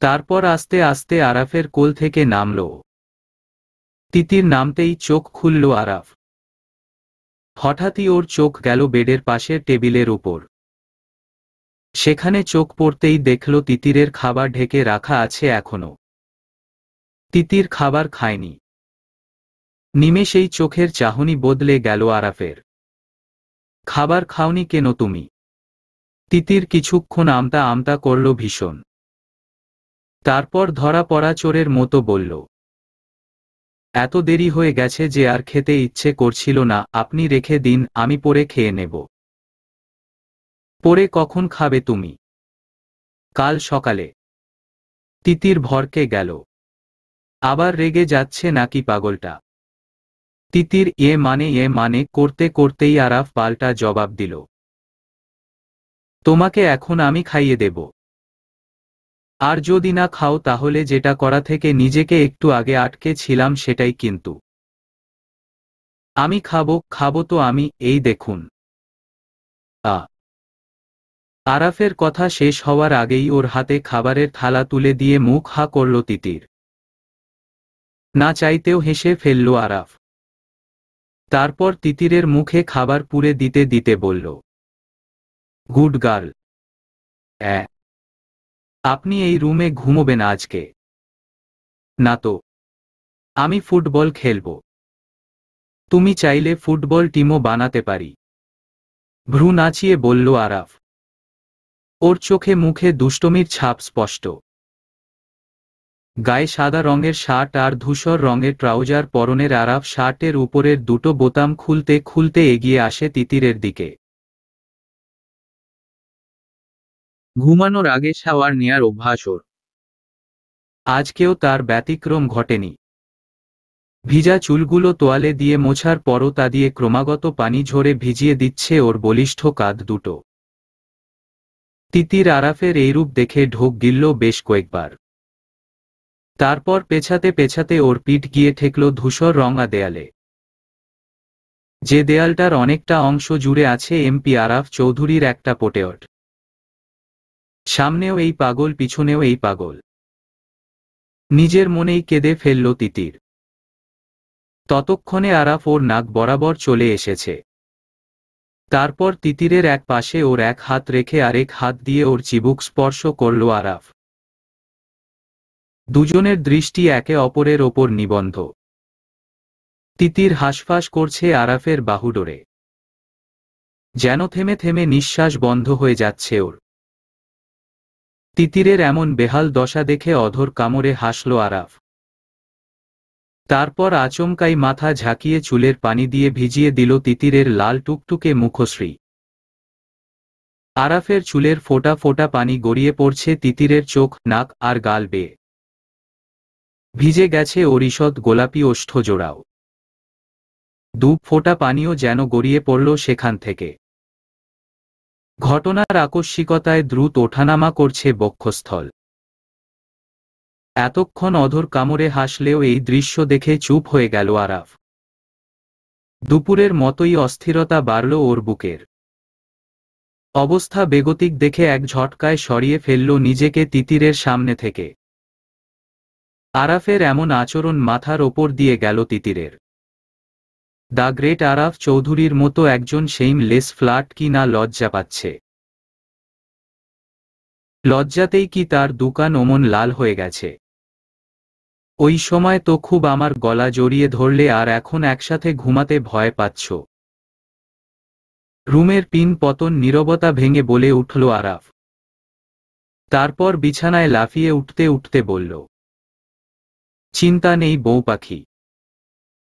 Speaker 2: তারপর আস্তে আস্তে আরাফের কোল থেকে নামল। তিতির নামতেই চোখ খুলল আরাফ। হঠাৎই ওর চোখ গেল বেডের পাশের টেবিলের উপর। সেখানে চোখ পড়তেই দেখল তিতিরের খাবার ঢেকে রাখা আছে এখনো। তিতির খাবার খায়নি। নিমেষেই চোখের চাহনি বদলে গেল আরাফের। খাবার খাওনি কেন তুমি? তিতির কিছুক্ষণ আমতা আমতা করল ভীষণ। তারপর ধরা পড়া চোরের মতো বলল, এত দেরি হয়ে গেছে যে আর খেতে ইচ্ছে করছিল না, আপনি রেখে দিন, আমি পরে খেয়ে নেব। পরে কখন খাবে তুমি? কাল সকালে। তিতির ভরকে গেল। আবার রেগে যাচ্ছে নাকি পাগলটা? তিতির এ মানে করতে করতেই আরাফ পাল্টা জবাব দিল, তোমাকে এখন আমি খাইয়ে দেব। আর যদি না খাও তাহলে যেটা করা থেকে নিজেকে একটু আগে আটকে ছিলাম সেটাই কিন্তু। আমি খাবো তো আমি, এই দেখুন। আ আরাফের কথা শেষ হওয়ার আগেই ওর হাতে খাবারের থালা তুলে দিয়ে মুখ হা করল তিতির। না চাইতেও হেসে ফেলল আরাফ। তারপর তিতিরের মুখে খাবার পুরে দিতে দিতে বলল, গুড গার্ল। আপনি এই রুমে ঘুমোবেন আজকে? না তো, আমি ফুটবল খেলব। তুমি চাইলে ফুটবল টিমও বানাতে পারি। ভ্রু নাচিয়ে বলল আরাফ। ওর চোখে মুখে দুষ্টমির ছাপ স্পষ্ট। গায়ে সাদা রঙের শার্ট আর ধূসর রঙের ট্রাউজার পরনের আরাফ শার্টের উপরের দুটো বোতাম খুলতে খুলতে এগিয়ে আসে তিতিরের দিকে। ঘুমানোর আগে শাওয়ার নেয়ার অভ্যাস ওর। আজকেও তার ব্যতিক্রম ঘটেনি। ভিজা চুলগুলো তোয়ালে দিয়ে মোছার পরও তা দিয়ে ক্রমাগত পানি ঝরে ভিজিয়ে দিচ্ছে ওর বলিষ্ঠ কাঁধ দুটো। তিতির আরাফের এইরূপ দেখে ঢোক গিলল বেশ কয়েকবার। তারপর পেছাতে পেছাতে ওর পিঠ গিয়ে ঠেকল ধূসর রঙা দেয়ালে। যে দেয়ালটার অনেকটা অংশ জুড়ে আছে এমপি আরাফ চৌধুরীর একটা পোটেওট। সামনেও এই পাগল, পিছনেও এই পাগল। নিজের মনেই কেঁদে ফেলল তিতির। ততক্ষণে আরাফ ওর নাক বরাবর চলে এসেছে। তারপর তিতিরের এক পাশে ওর এক হাত রেখে আরেক হাত দিয়ে ওর চিবুক স্পর্শ করল আরাফ। দুজনের দৃষ্টি একে অপরের ওপর নিবন্ধ। তিতির হাঁসফাঁস করছে আরাফের বাহুডোরে। যেন থেমে থেমে নিঃশ্বাস বন্ধ হয়ে যাচ্ছে ওর। তিতিরের এমন বেহাল দশা দেখে অধর কামড়ে হাসল আরাফ। তারপর আচমকাই মাথা ঝাঁকিয়ে চুলের পানি দিয়ে ভিজিয়ে দিল তিতিরের লাল টুকটুকে মুখশ্রী। আরাফের চুলের ফোঁটা ফোঁটা পানি গড়িয়ে পড়ছে তিতিরের চোখ, নাক আর গাল বেয়ে। ভিজে গেছে ওর ঈষৎ গোলাপি ওষ্ঠ জোড়াও। দু ফোঁটা পানিও যেন গড়িয়ে পড়ল সেখান থেকে। ঘটনার আকস্মিকতায় দ্রুত ওঠানামা করছে বক্ষস্থল। এতক্ষণ অধর কামড়ে হাসলেও এই দৃশ্য দেখে চুপ হয়ে গেল আরাফ। দুপুরের মতোই অস্থিরতা বাড়ল ওর বুকের। অবস্থা বেগতিক দেখে এক ঝটকায় সরিয়ে ফেলল নিজেকে তিতিরের সামনে থেকে। আরাফের এমন আচরণ মাথার ওপর দিয়ে গেল তিতিরের। দ্য গ্রেট আরাফ চৌধুরীর মতো একজন শেইমলেস ফ্লার্ট কি না লজ্জা পাচ্ছে। লজ্জাতেই কি তার দুকান অমন লাল হয়ে গেছে। ওই সময় তো খুব আমার গলা জড়িয়ে ধরলে, আর এখন একসাথে ঘুমাতে ভয় পাচ্ছ। রুমের পিন পতন নীরবতা ভেঙে বলে উঠল আরাফ। তারপর বিছানায় লাফিয়ে উঠতে উঠতে বলল, চিন্তা নেই বউ পাখি,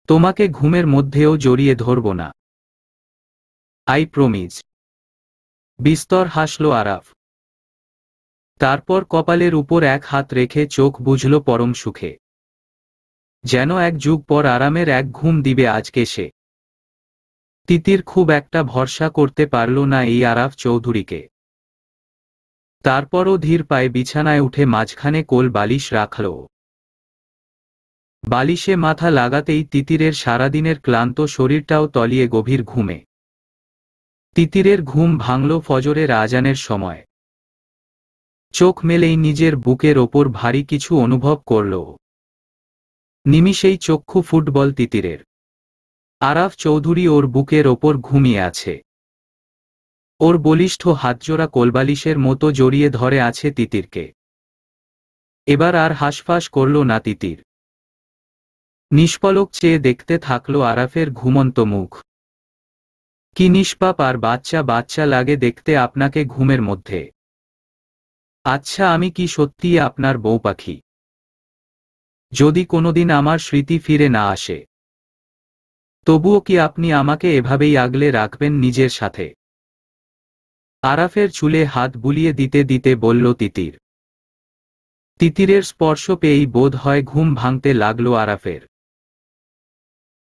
Speaker 2: তোমাকে ঘুমের মধ্যেও জড়িয়ে ধরব না, আই প্রমিজ। বিস্তর হাসল আরাফ। তারপর কপালের উপর এক হাত রেখে চোখ বুঝল পরম সুখে। যেন এক যুগ পর আরামের এক ঘুম দিবে আজকে সে। তিতির খুব একটা ভরসা করতে পারল না এই আরাফ চৌধুরীকে। তারপরও ধীর পায়ে বিছানায় উঠে মাঝখানে কোল বালিশ রাখল। বালিশে মাথা লাগাতেই তিতিরের সারাদিনের ক্লান্ত শরীরটাও তলিয়ে গভীর ঘুমে। তিতিরের ঘুম ভাঙল ফজরের আজানের সময়। চোখ মেলেই নিজের বুকের ওপর ভারী কিছু অনুভব করল। নিমিষেই চক্ষু ফুটবল তিতিরের। আরাফ চৌধুরী ওর বুকের ওপর ঘুমিয়ে আছে। ওর বলিষ্ঠ হাতজোড়া কোলবালিশের মতো জড়িয়ে ধরে আছে তিতিরকে। এবার আর হাঁসফাঁস করল না তিতির। নিষ্পলক চেয়ে দেখতে থাকল আরাফের ঘুমন্ত মুখ। কি নিষ্পাপ আর বাচ্চা বাচ্চা লাগে দেখতে আপনাকে ঘুমের মধ্যে। আচ্ছা, আমি কি সত্যিই আপনার বউ পাখি? যদি কোনোদিন আমার স্মৃতি ফিরে না আসে, তবুও কি আপনি আমাকে এভাবেই আগলে রাখবেন নিজের সাথে? আরাফের চুলে হাত বুলিয়ে দিতে দিতে বলল তিতির। তিতিরের স্পর্শ পেয়েই বোধ হয় ঘুম ভাঙতে লাগলো আরাফের।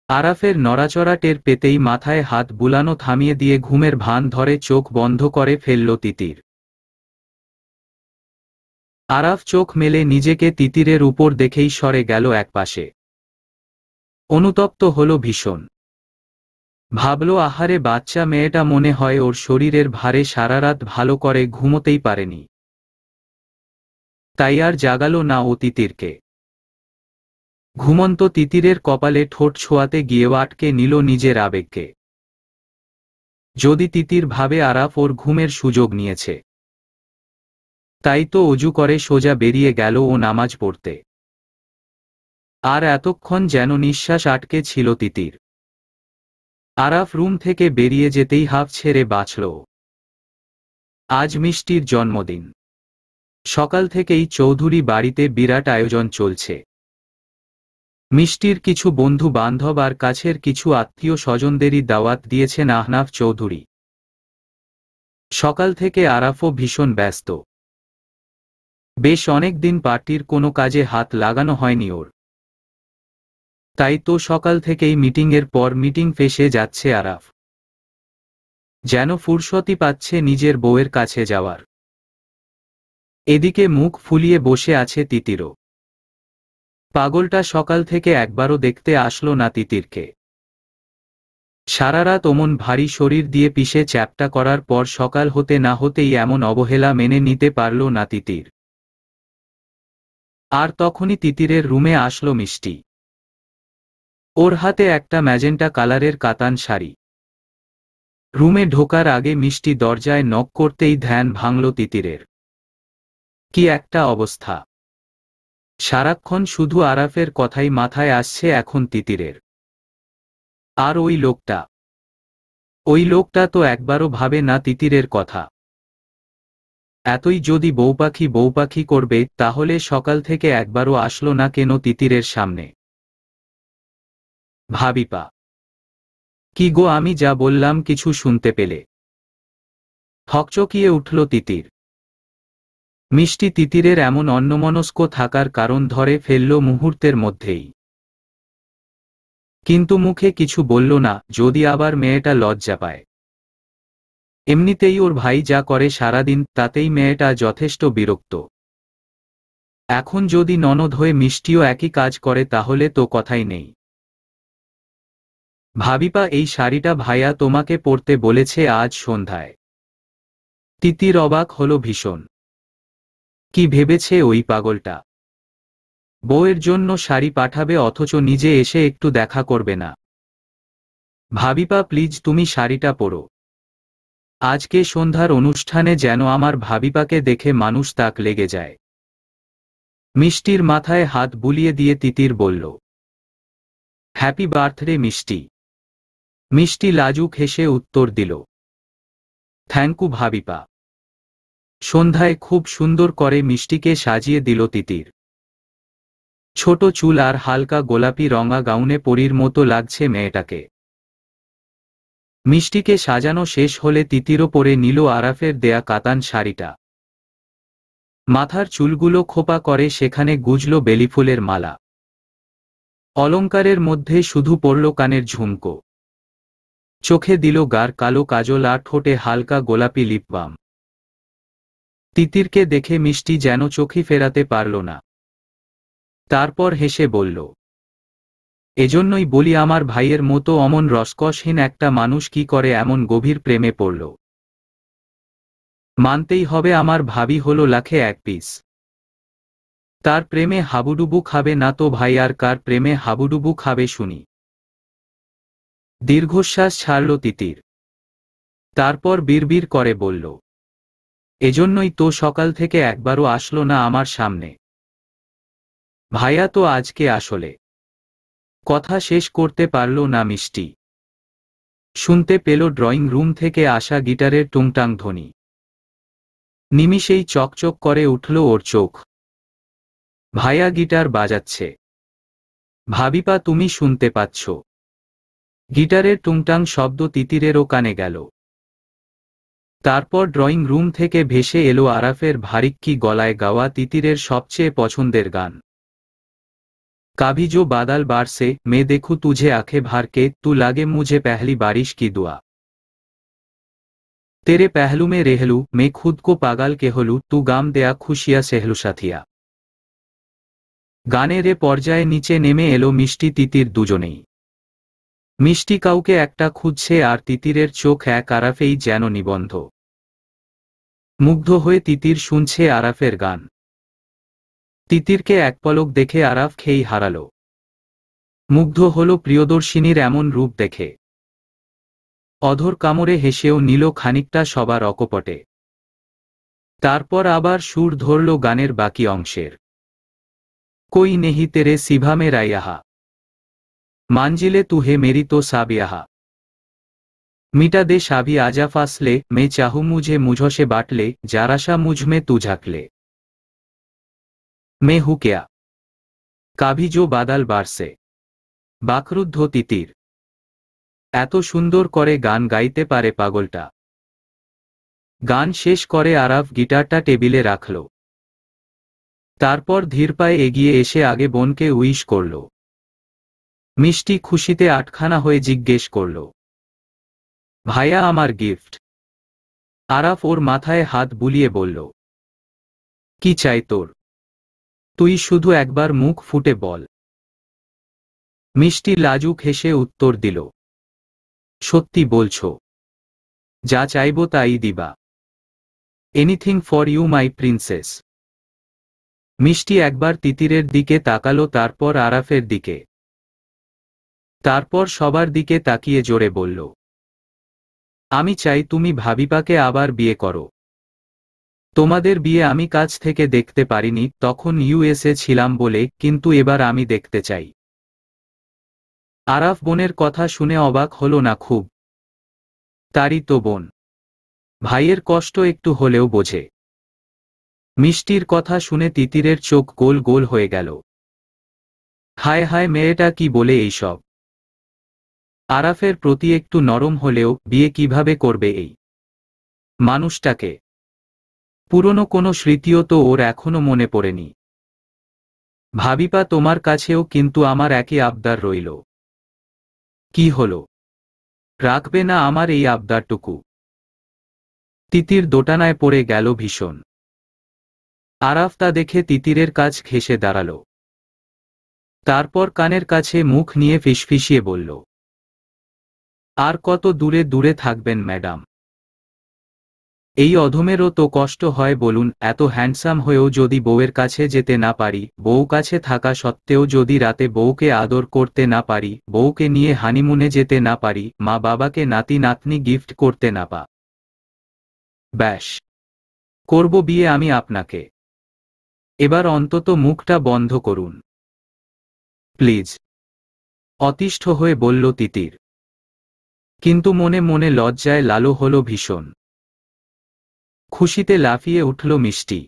Speaker 2: আরাফের নড়াচড়া টের পেতেই মাথায় হাত বুলানো থামিয়ে দিয়ে ঘুমের ভান ধরে চোখ বন্ধ করে ফেলল তিতির। আরাফ চোখ মেলে নিজেকে তিতিরের উপর দেখেই সরে গেল একপাশে। অনুতপ্ত হল ভীষণ। ভাবল, আহারে বাচ্চা মেয়েটা মনে হয় ওর শরীরের ভারে সারারাত ভালো করে ঘুমোতেই পারেনি, তাই আর জাগালো না ও তিতিরকে। ঘুমন্ত তিতিরের কপালে ঠোঁট ছোঁয়াতে গিয়েও আটকে নিল নিজের আবেগকে। যদি তিতির ভাবে আরাফ ওর ঘুমের সুযোগ নিয়েছে, তাই তো অজু করে সোজা বেরিয়ে গেল ও নামাজ পড়তে। আর এতক্ষণ যেন নিঃশ্বাস আটকে ছিল তিতির। আরাফ রুম থেকে বেরিয়ে যেতেই হাঁফ ছেড়ে বাঁচল। আজ মিষ্টির জন্মদিন। সকাল থেকেই চৌধুরী বাড়িতে বিরাট আয়োজন চলছে। মিষ্টির কিছু বন্ধু বান্ধব আর কাছের কিছু আত্মীয় স্বজনদেরই দাওয়াত দিয়েছেন আহনাফ চৌধুরী। সকাল থেকে আরাফও ভীষণ ব্যস্ত। বেশ অনেক দিন পার্টির কোনো কাজে হাত লাগানো হয়নি ওর। তাই তো সকাল থেকেই মিটিংয়ের পর মিটিং ফেঁসে যাচ্ছে আরাফ। যেন ফুরসতই পাচ্ছে নিজের বউয়ের কাছে যাওয়ার। এদিকে মুখ ফুলিয়ে বসে আছে তিতিরও। পাগলটা সকাল থেকে একবারও দেখতে আসলো না তিতিরকে। সারারাত অমন ভারী শরীর দিয়ে পিষে চ্যাপ্টা করার পর সকাল হতে না হতেই এমন অবহেলা মেনে নিতে পারল না তিতির। আর তখনই তিতিরের রুমে আসলো মিষ্টি। ওর হাতে একটা ম্যাজেন্টা কালারের কাতান শাড়ি। রুমে ঢোকার আগে মিষ্টি দরজায় নক করতেই ধ্যান ভাঙল তিতিরের। কি একটা অবস্থা! সারাক্ষণ শুধু আরাফের কথাই মাথায় আসছে এখন তিতিরের। আর ওই লোকটা তো একবারও ভাবে না তিতিরের কথা। এতই যদি বউপাখি বউপাখি করবে, তাহলে সকাল থেকে একবারও আসলো না কেন তিতিরের সামনে? ভাবিপা, কি গো, আমি যা বললাম কিছু শুনতে পেলে? হকচকিয়ে উঠল তিতির। মিষ্টি তিতিরের এমন অন্যমনস্ক থাকার কারণ ধরে ফেলল মুহূর্তের মধ্যেই। কিন্তু মুখে কিছু বলল না, যদি আবার মেয়েটা লজ্জা পায়। এমনিতেই ওর ভাই যা করে সারাদিন তাতেই মেয়েটা যথেষ্ট বিরক্ত। এখন যদি ননদ হয়ে মিষ্টিও একই কাজ করে তাহলে তো কথাই নেই। ভাবিপা, এই শাড়িটা ভাইয়া তোমাকে পরতে বলেছে আজ সন্ধ্যায়। তিতির অবাক হলো ভীষণ। কি ভেবেছে ওই পাগলটা? বউয়ের জন্য শাড়ি পাঠাবে অথচ নিজে এসে একটু দেখা করবে না? ভাবিপা, প্লিজ তুমি শাড়িটা পরো। আজকে সন্ধ্যার অনুষ্ঠানে যেন আমার ভাবিপাকে দেখে মানুষ তাক লেগে যায়। মিষ্টির মাথায় হাত বুলিয়ে দিয়ে তিতির বলল, হ্যাপি বার্থডে মিষ্টি। মিষ্টি লাজুক হেসে উত্তর দিল, থ্যাঙ্কু ভাবিপা। সন্ধ্যায় খুব সুন্দর করে মিষ্টিকে সাজিয়ে দিল তিতির। ছোট চুল আর হালকা গোলাপি রঙা গাউনে পরীর মতো লাগছে মেয়েটাকে। মিষ্টিকে সাজানো শেষ হলে তিতিরও পরে নিল আরাফের দেয়া কাতান শাড়িটা। মাথার চুলগুলো খোপা করে সেখানে গুজল বেলিফুলের মালা। অলংকারের মধ্যে শুধু পরল কানের ঝুমকো। চোখে দিল গাঢ় কালো কাজল আর ঠোঁটে হালকা গোলাপি লিপ বাম। তিতিরকে দেখে মিষ্টি যেন চোখই ফেরাতে পারল না। তারপর হেসে বলল, এজন্যই বলি আমার ভাইয়ের মতো অমন রসকসহীন একটা মানুষ কি করে এমন গভীর প্রেমে পড়ল। মানতেই হবে আমার ভাবি হলো লাখে এক পিস। তার প্রেমে হাবুডুবু খাবে না তো ভাই আর কার প্রেমে হাবুডুবু খাবে শুনি। দীর্ঘশ্বাস ছাড়ল তিতির। তারপর বিড়বিড় করে বলল, এজন্যই তো সকাল থেকে একবারও আসলো না আমার সামনে। ভাইয়া তো আজকে আসলে। কথা শেষ করতে পারল না মিষ্টি। শুনতে পেল ড্রয়িং রুম থেকে আসা গিটারের টুংটাং ধ্বনি। নিমিষেই চকচক করে উঠল ওর চোখ। ভাইয়া গিটার বাজাচ্ছে। ভাবিপা, তুমি শুনতে পাচ্ছ? গিটারের টুংটাং শব্দ তিতিরেরও কানে গেল। তারপর ড্রয়িং রুম থেকে ভেসে এলো আরাফের ভারিক্কি গলায় গাওয়া তিতিরের সবচেয়ে পছন্দের গান, কাভি জো বাদল বারসে, মে দেখু তুঝে আঁখে ভারকে, তু লাগে মুঝে পহলি বারিশ কি দুয়া। तेरे पहलू में रेहलू, मैं खुद को पागल केहलू, तू गाम देया खुशिया सेहलू साथिया। গানের এ পর্যায়ে নিচে নেমে এলো মিষ্টি তিতির দুজনেই। মিষ্টি কাউকে একটা খুঁজছে আর তিতিরের চোখ এক আরাফেই যেন নিবন্ধ। মুগ্ধ হয়ে তিতির শুনছে আরাফের গান। তিতিরকে এক পলক দেখে আরাফ খেই হারালো। মুগ্ধ হল প্রিয়দর্শিনীর এমন রূপ দেখে। অধর কামড়ে হেসেও নিল খানিকটা সবার অকপটে। তারপর আবার সুর ধরল গানের বাকি অংশের। কই নেহি তেরে সিভা মে রাইয়াহা, মানজিলে তুহে মেরি তো সাবিয়াহা, মিটা দে শাবি আজা ফাসলে, মে চাহু মুঝে মুঝসে বাটলে, জারাশা মুঝমে তু ঝাকলে, মে হু কেয়া, কাভি জো বাদল বারসে। বাকরুদ্ধ তিতির। এত সুন্দর করে গান গাইতে পারে পাগলটা। গান শেষ করে আরাফ গিটারটা টেবিলে রাখল। তারপর ধীর পায়ে এগিয়ে এসে আগে বোনকে উইশ করল। মিষ্টি খুশিতে আটখানা হয়ে জিজ্ঞেস করল, ভাইয়া আমার গিফট? আরাফ ওর মাথায় হাত বুলিয়ে বলল, কি চাই তোর? তুই শুধু একবার মুখ ফুটে বল। মিষ্টি লাজুক হেসে উত্তর দিল, সত্যি বলছো? যা চাইব তাই দিবা। Anything for you my princess. মিষ্টি একবার তিতিরের দিকে তাকালো, তারপর আরাফের দিকে, তারপর সবার দিকে তাকিয়ে জোরে বলল, আমি চাই তুমি ভাবিপাকে আবার বিয়ে করো। তোমাদের বিয়ে আমি কাছ থেকে দেখতে পারিনি, তখন ইউএসএ ছিলাম বলে, কিন্তু এবার আমি দেখতে চাই। আরাফ বোনের কথা শুনে অবাক হলো না খুব। তারই তো বোন, ভাইয়ের কষ্ট একটু হলেও বোঝে। মিষ্টির কথা শুনে তিতিরের চোখ গোল গোল হয়ে গেল। হায় হায়, মেয়েটা কি বলে এইসব? আরাফের প্রতি একটু নরম হলেও বিয়ে কিভাবে করবে এই মানুষটাকে? পুরনো কোনো স্মৃতিও তো ওর এখনো মনে পড়েনি। ভাবিপা, তোমার কাছেও কিন্তু আমার একই আবদার রইল। কি হলো, রাখবে না আমার এই আবদারটুকু? তিতির দোটানায় পড়ে গেল ভীষণ। আরাফ তা দেখে তিতিরের কাছ ঘেঁষে দাঁড়াল। তারপর কানের কাছে মুখ নিয়ে ফিসফিসিয়ে বলল, আর কত দূরে দূরে থাকবেন ম্যাডাম? এই অধমেরও তো কষ্ট হয় বলুন, এত হ্যান্ডসাম হয়েও যদি বউয়ের কাছে যেতে না পারি, বউ কাছে থাকা সত্ত্বেও যদি রাতে বউকে আদর করতে না পারি, বউকে নিয়ে হানিমুনে যেতে না পারি, মা বাবাকে নাতি নাতনি গিফট করতে না পা, ব্যাস, করব বিয়ে আমি আপনাকে। এবার অন্তত মুখটা বন্ধ করুন প্লিজ, অতিষ্ঠ হয়ে বলল তিতির। কিন্তু মনে মনে লজ্জায় লালো হল ভীষণ। খুশিতে লাফিয়ে উঠল মিষ্টি।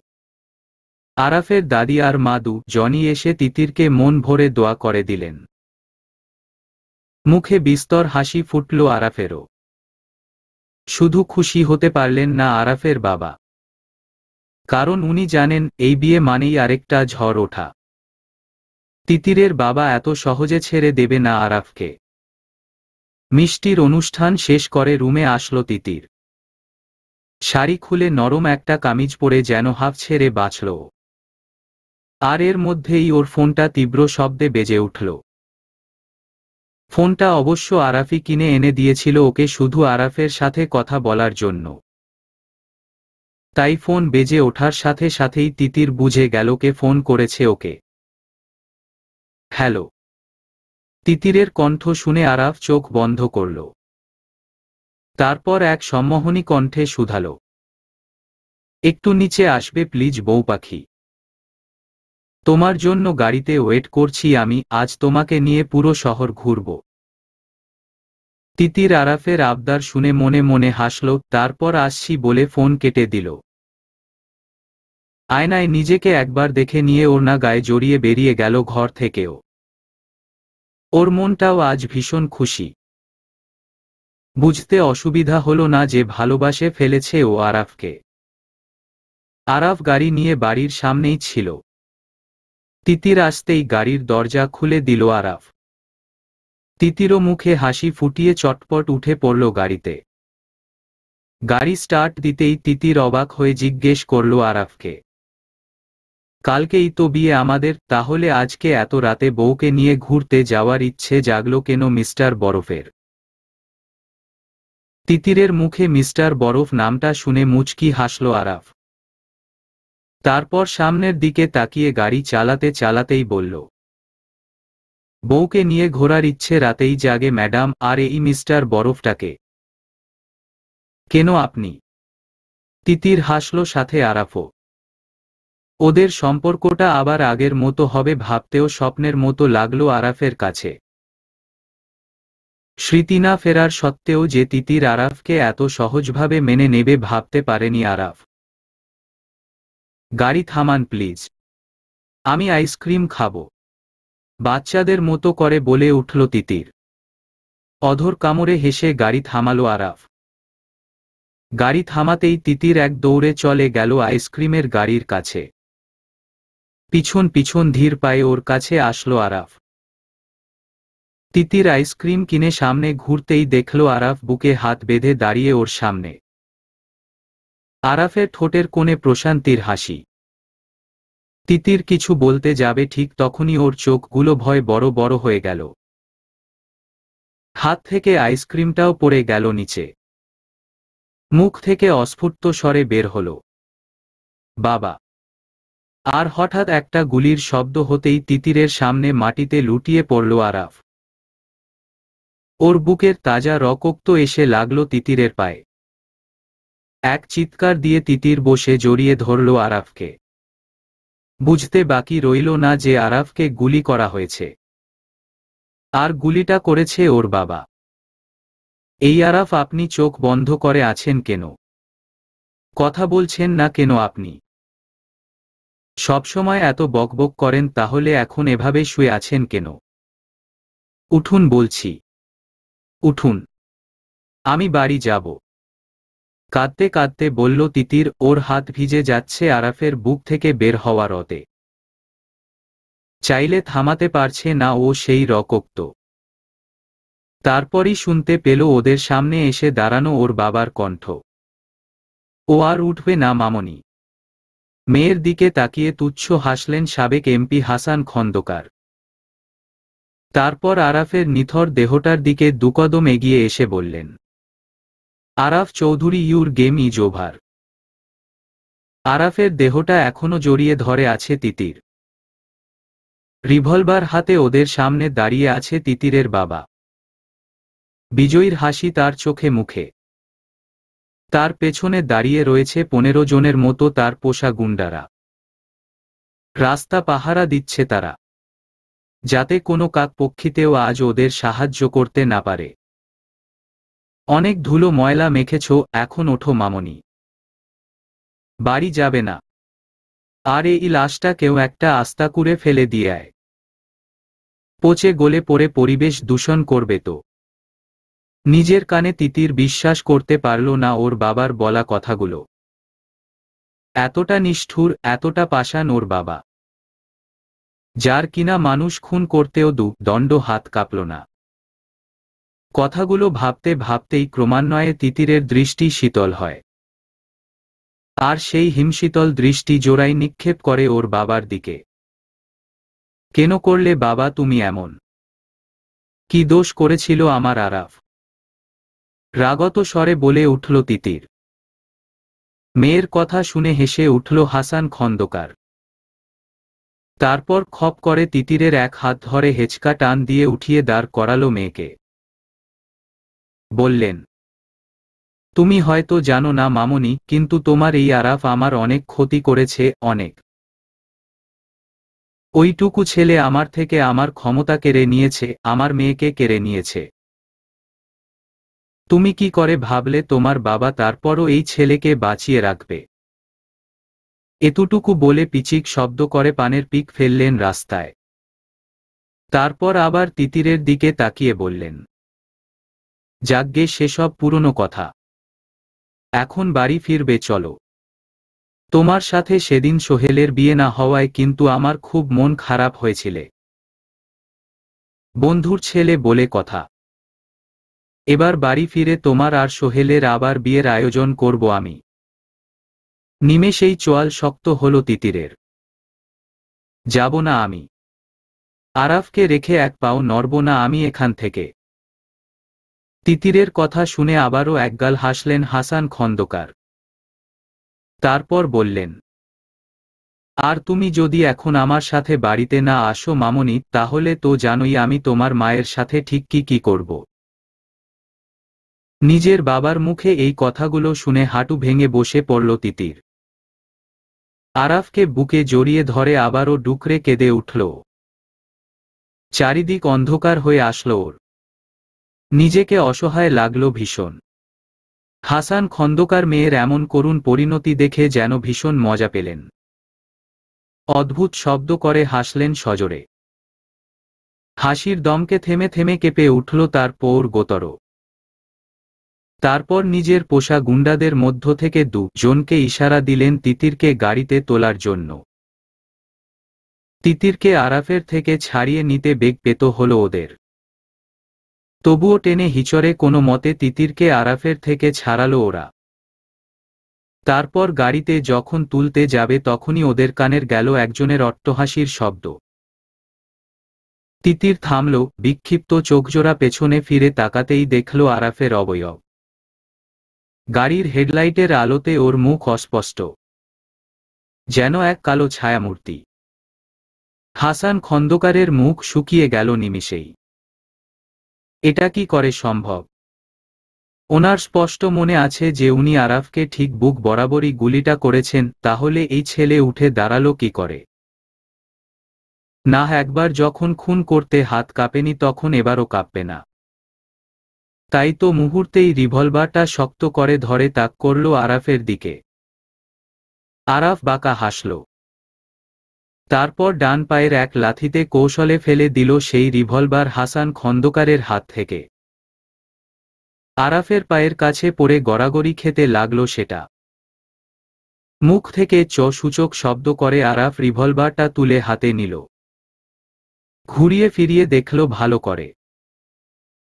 Speaker 2: আরাফের দাদি আর মাদু জনি এসে তিতিরকে মন ভরে দোয়া করে দিলেন। মুখে বিস্তর হাসি ফুটল আরাফেরও। শুধু খুশি হতে পারলেন না আরাফের বাবা, কারণ উনি জানেন এই বিয়ে মানেই আরেকটা ঝড় ওঠা। তিতিরের বাবা এত সহজে ছেড়ে দেবে না আরাফকে। মিষ্টির অনুষ্ঠান শেষ করে রুমে আসলো তিতির। শাড়ি খুলে নরম একটা কামিজ পরে যেন হাফ ছেড়ে বাঁচল। আর এর মধ্যেই ওর ফোনটা তীব্র শব্দে বেজে উঠল। ফোনটা অবশ্য আরাফই কিনে এনে দিয়েছিল ওকে শুধু আরাফের সাথে কথা বলার জন্য। তাই ফোন বেজে ওঠার সাথে সাথেই তিতির বুঝে গেল কে ফোন করেছে ওকে। হ্যালো। তিতিরের কণ্ঠ শুনে আরাফ চোখ বন্ধ করল। তারপর এক সম্মোহনী কণ্ঠে শুধালো, একটু নিচে আসবে প্লিজ বউ পাখি? তোমার জন্য গাড়িতে ওয়েট করছি আমি, আজ তোমাকে নিয়ে পুরো শহর ঘুরব। তিতির আরাফের আবদার শুনে মনে মনে হাসল, তারপর আসছি বলে ফোন কেটে দিল। আয়নায় নিজেকে একবার দেখে নিয়ে ওড়না গায়ে জড়িয়ে বেরিয়ে গেল ঘর থেকেও। ওর মনটাও আজ ভীষণ খুশি। বুঝতে অসুবিধা হলো না যে ভালোবাসে ফেলেছে ও আরাফকে। আরাফ গাড়ি নিয়ে বাড়ির সামনেই ছিল। তিতির আসতেই গাড়ির দরজা খুলে দিল আরাফ। তিতিরও মুখে হাসি ফুটিয়ে চটপট উঠে পড়ল গাড়িতে। গাড়ি স্টার্ট দিতেই তিতির অবাক হয়ে জিজ্ঞেস করল আরাফকে, কালকেই তো বিয়ে আমাদের, তাহলে আজকে এত রাতে বউকে নিয়ে ঘুরতে যাওয়ার ইচ্ছে জাগলো কেন মিস্টার বরফের? তিতিরের মুখে মিস্টার বরফ নামটা শুনে মুচকি হাসল আরাফ। তারপর সামনের দিকে তাকিয়ে গাড়ি চালাতে চালাতেই বলল, বউকে নিয়ে ঘোরার ইচ্ছে রাতেই জাগে ম্যাডাম, আর এই মিস্টার বরফটাকে কেন আপনি? তিতির হাসল, সাথে আরাফও। ওদের সম্পর্কটা আবার আগের মতো হবে ভাবতেও স্বপ্নের মতো লাগলো আরাফের কাছে। স্মৃতি না ফেরার সত্ত্বেও যে তিতির আরাফকে এত সহজভাবে মেনে নেবে ভাবতে পারেনি আরাফ। গাড়ি থামান প্লিজ, আমি আইসক্রিম খাবো, বাচ্চাদের মতো করে বলে উঠল তিতির। অধর কামড়ে হেসে গাড়ি থামালো আরাফ। গাড়ি থামাতেই তিতির এক দৌড়ে চলে গেল আইসক্রিমের গাড়ির কাছে। পিছন পিছন ধীর পায়ে ওর কাছে আসলো আরাফ। তিতির আইসক্রিম কিনে সামনে ঘুরতেই দেখল আরাফ বুকে হাত বেঁধে দাঁড়িয়ে ওর সামনে। আরাফের ঠোঁটের কোণে প্রশান্তির হাসি। তিতির কিছু বলতে যাবে ঠিক তখনই ওর চোখগুলো ভয়ে বড় বড় হয়ে গেল। হাত থেকে আইসক্রিমটাও পড়ে গেল নিচে। মুখ থেকে অস্ফুট স্বরে বের হল, বাবা। আর হঠাৎ একটা গুলির শব্দ হতেই তিতিরের সামনে মাটিতে লুটিয়ে পড়ল আরাফ। ওর বুকের তাজা রক্ত এসে লাগলো তিতিরের পায়ে। এক চিৎকার দিয়ে তিতির বসে জড়িয়ে ধরল আরাফকে। বুঝতে বাকি রইল না যে আরাফকে গুলি করা হয়েছে। আর গুলিটা করেছে ওর বাবা। এই আরাফ, আপনি চোখ বন্ধ করে আছেন কেন? কথা বলছেন না কেন আপনি? সবসময় এত বকবক করেন, তাহলে এখন এভাবে শুয়ে আছেন কেন? উঠুন বলছি, উঠুন, আমি বাড়ি যাব। কাঁদতে কাঁদতে বলল তিতির, ওর হাত ভিজে যাচ্ছে আরাফের বুক থেকে বের হওয়া রতে। চাইলে থামাতে পারছে না ও সেই রক্ত। তারপরই শুনতে পেল ওদের সামনে এসে দাঁড়ানো ওর বাবার কণ্ঠ। ও আর উঠবে না মামনি। মেয়ের দিকে তাকিয়ে তুচ্ছ হাসলেন সাবেক এমপি হাসান খন্দকার। তারপর আরাফের নিথর দেহটার দিকে দুকদম এগিয়ে এসে বললেন, Araf Chowdhury, your game is over. আরাফের দেহটা এখনো জড়িয়ে ধরে আছে তিতির। রিভলভার হাতে ওদের সামনে দাঁড়িয়ে আছে তিতিরের বাবা। বিজয়ীর হাসি তার চোখে মুখে। তার পেছনে দাঁড়িয়ে রয়েছে 15 জনের মতো তার পোষা গুন্ডারা। রাস্তা পাহারা দিচ্ছে তারা, যাতে কোনো কাকপক্ষীতেও আজ ওদের সাহায্য করতে না পারে। অনেক ধুলো ময়লা মেখেছ, এখন ওঠো মামনি। বাড়ি যাবে না। আর এই লাশটা কেউ একটা আস্তা করে ফেলে দিয়ে আয়। পচে গলে পড়ে পরিবেশ দূষণ করবে তো। নিজের কানে তিতির বিশ্বাস করতে পারল না ওর বাবার বলা কথাগুলো। এতটা নিষ্ঠুর, এতটা পাষাণ ওর বাবা, যার কিনা মানুষ খুন করতেও দণ্ড হাত কাঁপল না। কথাগুলো ভাবতে ভাবতেই ক্রমান্বয়ে তিতিরের দৃষ্টি শীতল হয়। আর সেই হিমশীতল দৃষ্টি জোড়াই নিক্ষেপ করে ওর বাবার দিকে। কেন করলে বাবা তুমি এমন? কি দোষ করেছিল আমার আরাফ? রাগত স্বরে বলে উঠল তিতির। মেয়ের কথা শুনে হেসে উঠল হাসান খন্দকার। তারপর খপ করে তিতিরের এক হাত ধরে হেঁচকা টান দিয়ে উঠিয়ে দাঁড় করালো মেয়েকে। বললেন, তুমি হয়তো জানো না মামনি, কিন্তু তোমার এই আরাফ আমার অনেক ক্ষতি করেছে, অনেক। ওইটুকু ছেলে আমার থেকে আমার ক্ষমতা কেড়ে নিয়েছে, আমার মেয়েকে কেড়ে নিয়েছে। তুমি কি করে ভাবলে তোমার বাবা তারপরও এই ছেলেকে বাঁচিয়ে রাখবে? এতটুকু বলে পিচিক শব্দ করে পানের পিক ফেললেন রাস্তায়। তারপর আবার তিতিরের দিকে তাকিয়ে বললেন, যাকগে সেসব পুরনো কথা। এখন বাড়ি ফিরবে চলো। তোমার সাথে সেদিন সোহেলের বিয়ে না হওয়ায় কিন্তু আমার খুব মন খারাপ হয়েছিল। বন্ধুর ছেলে বলে কথা। এবার বাড়ি ফিরে তোমার আর সোহেলের আবার বিয়ের আয়োজন করব আমি। নিমেষেই চোয়াল শক্ত হলো তিতিরের। যাব না আমি। আরাফকে রেখে এক পাও নড়ব না আমি এখান থেকে। তিতিরের কথা শুনে আবারও একগাল হাসলেন হাসান খন্দকার। তারপর বললেন, আর তুমি যদি এখন আমার সাথে বাড়িতে না আসো মামনি, তাহলে তো জানোই আমি তোমার মায়ের সাথে ঠিক কি করব। নিজের বাবার মুখে এই কথাগুলো শুনে হাঁটু ভেঙে বসে পড়ল তিতির। আরাফকে বুকে জড়িয়ে ধরে আবারও ডুকরে কেঁদে উঠল। চারিদিক অন্ধকার হয়ে আসল ওর। নিজেকে অসহায় লাগল ভীষণ। হাসান খন্দকার মেয়ের এমন করুণ পরিণতি দেখে যেন ভীষণ মজা পেলেন। অদ্ভুত শব্দ করে হাসলেন সজোরে। হাসির দমকে থেমে থেমে কেঁপে উঠল তার পৌর গোতর। তারপর নিজের পোষা গুন্ডাদের মধ্য থেকে জনকে ইশারা দিলেন তিতিরকে গাড়িতে তোলার জন্য। তিতিরকে আরাফের থেকে ছাড়িয়ে নিতে বেগ পেত হলো ওদের। তবুও টেনে হিচড়ে কোনো মতে তিতিরকে আরাফের থেকে ছাড়ালো ওরা। তারপর গাড়িতে যখন তুলতে যাবে তখনই ওদের কানের গেল একজনের অট্টহাসির শব্দ। তিতির থামল, বিক্ষিপ্ত চোখজোড়া পেছনে ফিরে তাকাতেই দেখল আরাফের অবয়ব। গাড়ির হেডলাইটের আলোতে ওর মুখ অস্পষ্ট, যেন এক কালো ছায়ামূর্তি। হাসান খন্দকারের মুখ শুকিয়ে গেল নিমিষেই। এটা কি করে সম্ভব? ওনার স্পষ্ট মনে আছে যে উনি আরাফকে ঠিক বুক বরাবরই গুলিটা করেছেন, তাহলে এই ছেলে উঠে দাঁড়ালো কি করে? না, একবার যখন খুন করতে হাত কাঁপেনি তখন এবারও কাঁপবে না। তাই তো মুহূর্তেই রিভলভারটা শক্ত করে ধরে তাক করল আরাফের দিকে। আরাফ বাঁকা হাসল। তারপর ডান পায়ের এক লাথিতে কৌশলে ফেলে দিল সেই রিভলভার হাসান খন্দকারের হাত থেকে। আরাফের পায়ের কাছে পড়ে গড়াগড়ি খেতে লাগল সেটা। মুখ থেকে সূচক শব্দ করে আরাফ রিভলভারটা তুলে হাতে নিল। ঘুরিয়ে ফিরিয়ে দেখল ভালো করে।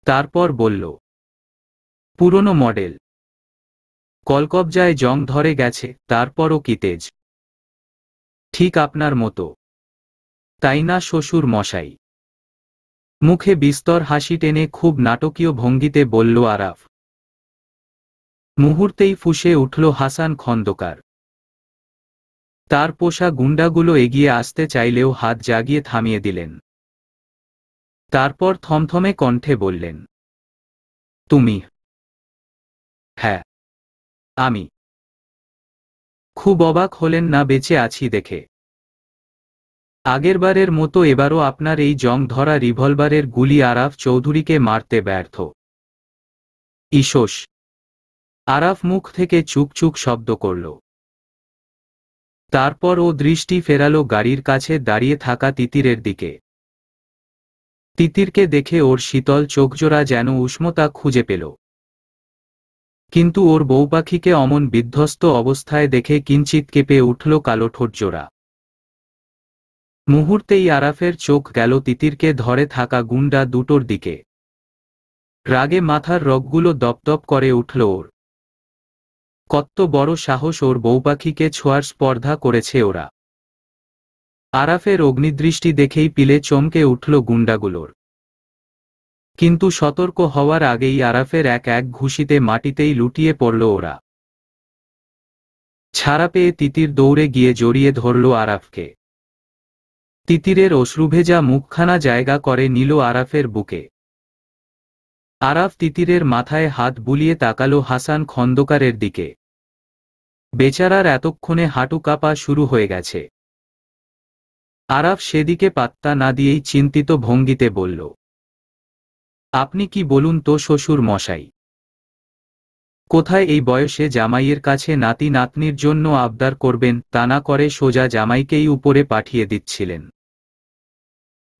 Speaker 2: তারপর বলল, পুরনো মডেল। কলকবজায় জং ধরে গেছে, তারপরও কি তেজ। ঠিক আপনার মতো, তাই না শ্বশুর মশাই? মুখে বিস্তর হাসি টেনে খুব নাটকীয় ভঙ্গিতে বলল আরাফ। মুহূর্তেই ফুঁসে উঠল হাসান খন্দকার। তার পোষা গুন্ডাগুলো এগিয়ে আসতে চাইলেও হাত জাগিয়ে থামিয়ে দিলেন। তারপর থমথমে কণ্ঠে বললেন, তুমি? হ্যাঁ, আমি। খুব অবাক হলেন না বেঁচে আছি দেখে? আগেরবারের মতো এবারও আপনার এই জং ধরা রিভলভারের গুলি আরাফ চৌধুরীকে মারতে ব্যর্থ। ইসোস! আরাফ মুখ থেকে চুকচুক শব্দ করল। তারপর ও দৃষ্টি ফেরালো গাড়ির কাছে দাঁড়িয়ে থাকা তিতিরের দিকে। তিতিরকে দেখে ওর শীতল চোখজোড়া যেন উষ্ণতা খুঁজে পেল। কিন্তু ওর বউপাখিকে অমন বিধ্বস্ত অবস্থায় দেখে কিঞ্চিৎ কেঁপে উঠল কালো ঠোঁটজোড়া। মুহূর্তেই আরাফের চোখ গেল তিতিরকে ধরে থাকা গুন্ডা দুটোর দিকে। রাগে মাথার রগগুলো দপদপ করে উঠল ওর। কত বড় সাহস ওর বউপাখিকে ছোঁয়ার স্পর্ধা করেছে ওরা! আরাফের অগ্নিদৃষ্টি দেখেই পিলে চমকে উঠল গুন্ডাগুলোর। কিন্তু সতর্ক হওয়ার আগেই আরাফের এক এক ঘুষিতে মাটিতেই লুটিয়ে পড়ল ওরা। ছাড়া পেয়ে তিতির দৌড়ে গিয়ে জড়িয়ে ধরল আরাফকে। তিতিরের অশ্রুভেজা মুখখানা জায়গা করে নিল আরাফের বুকে। আরাফ তিতিরের মাথায় হাত বুলিয়ে তাকালো হাসান খন্দকারের দিকে। বেচারার এতক্ষণে হাঁটু কাঁপা শুরু হয়ে গেছে। আরাফ সেদিকে পাত্তা না দিয়েই চিন্তিত ভঙ্গিতে বলল, আপনি কি বলুন তো শ্বশুর মশাই? কোথায় এই বয়সে জামাইয়ের কাছে নাতি নাতনির জন্য আবদার করবেন, তা না করে সোজা জামাইকেই উপরে পাঠিয়ে দিচ্ছিলেন।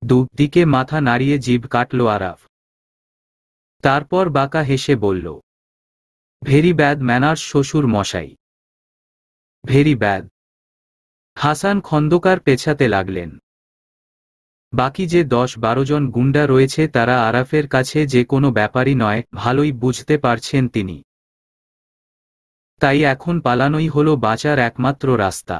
Speaker 2: দুদিকে মাথা নাড়িয়ে জিভ কাটল আরাফ। তারপর বাঁকা হেসে বলল, ভেরি ব্যাড ম্যানার্স শ্বশুর মশাই, ভেরি ব্যাড। হাসান খন্দকার পেছাতে লাগলেন। বাকি যে 10-12 জন গুন্ডা রয়েছে তারা আরাফের কাছে যে কোনো ব্যাপারই নয়, ভালোই বুঝতে পারছেন তিনি। তাই এখন পালানোই হলো বাঁচার একমাত্র রাস্তা।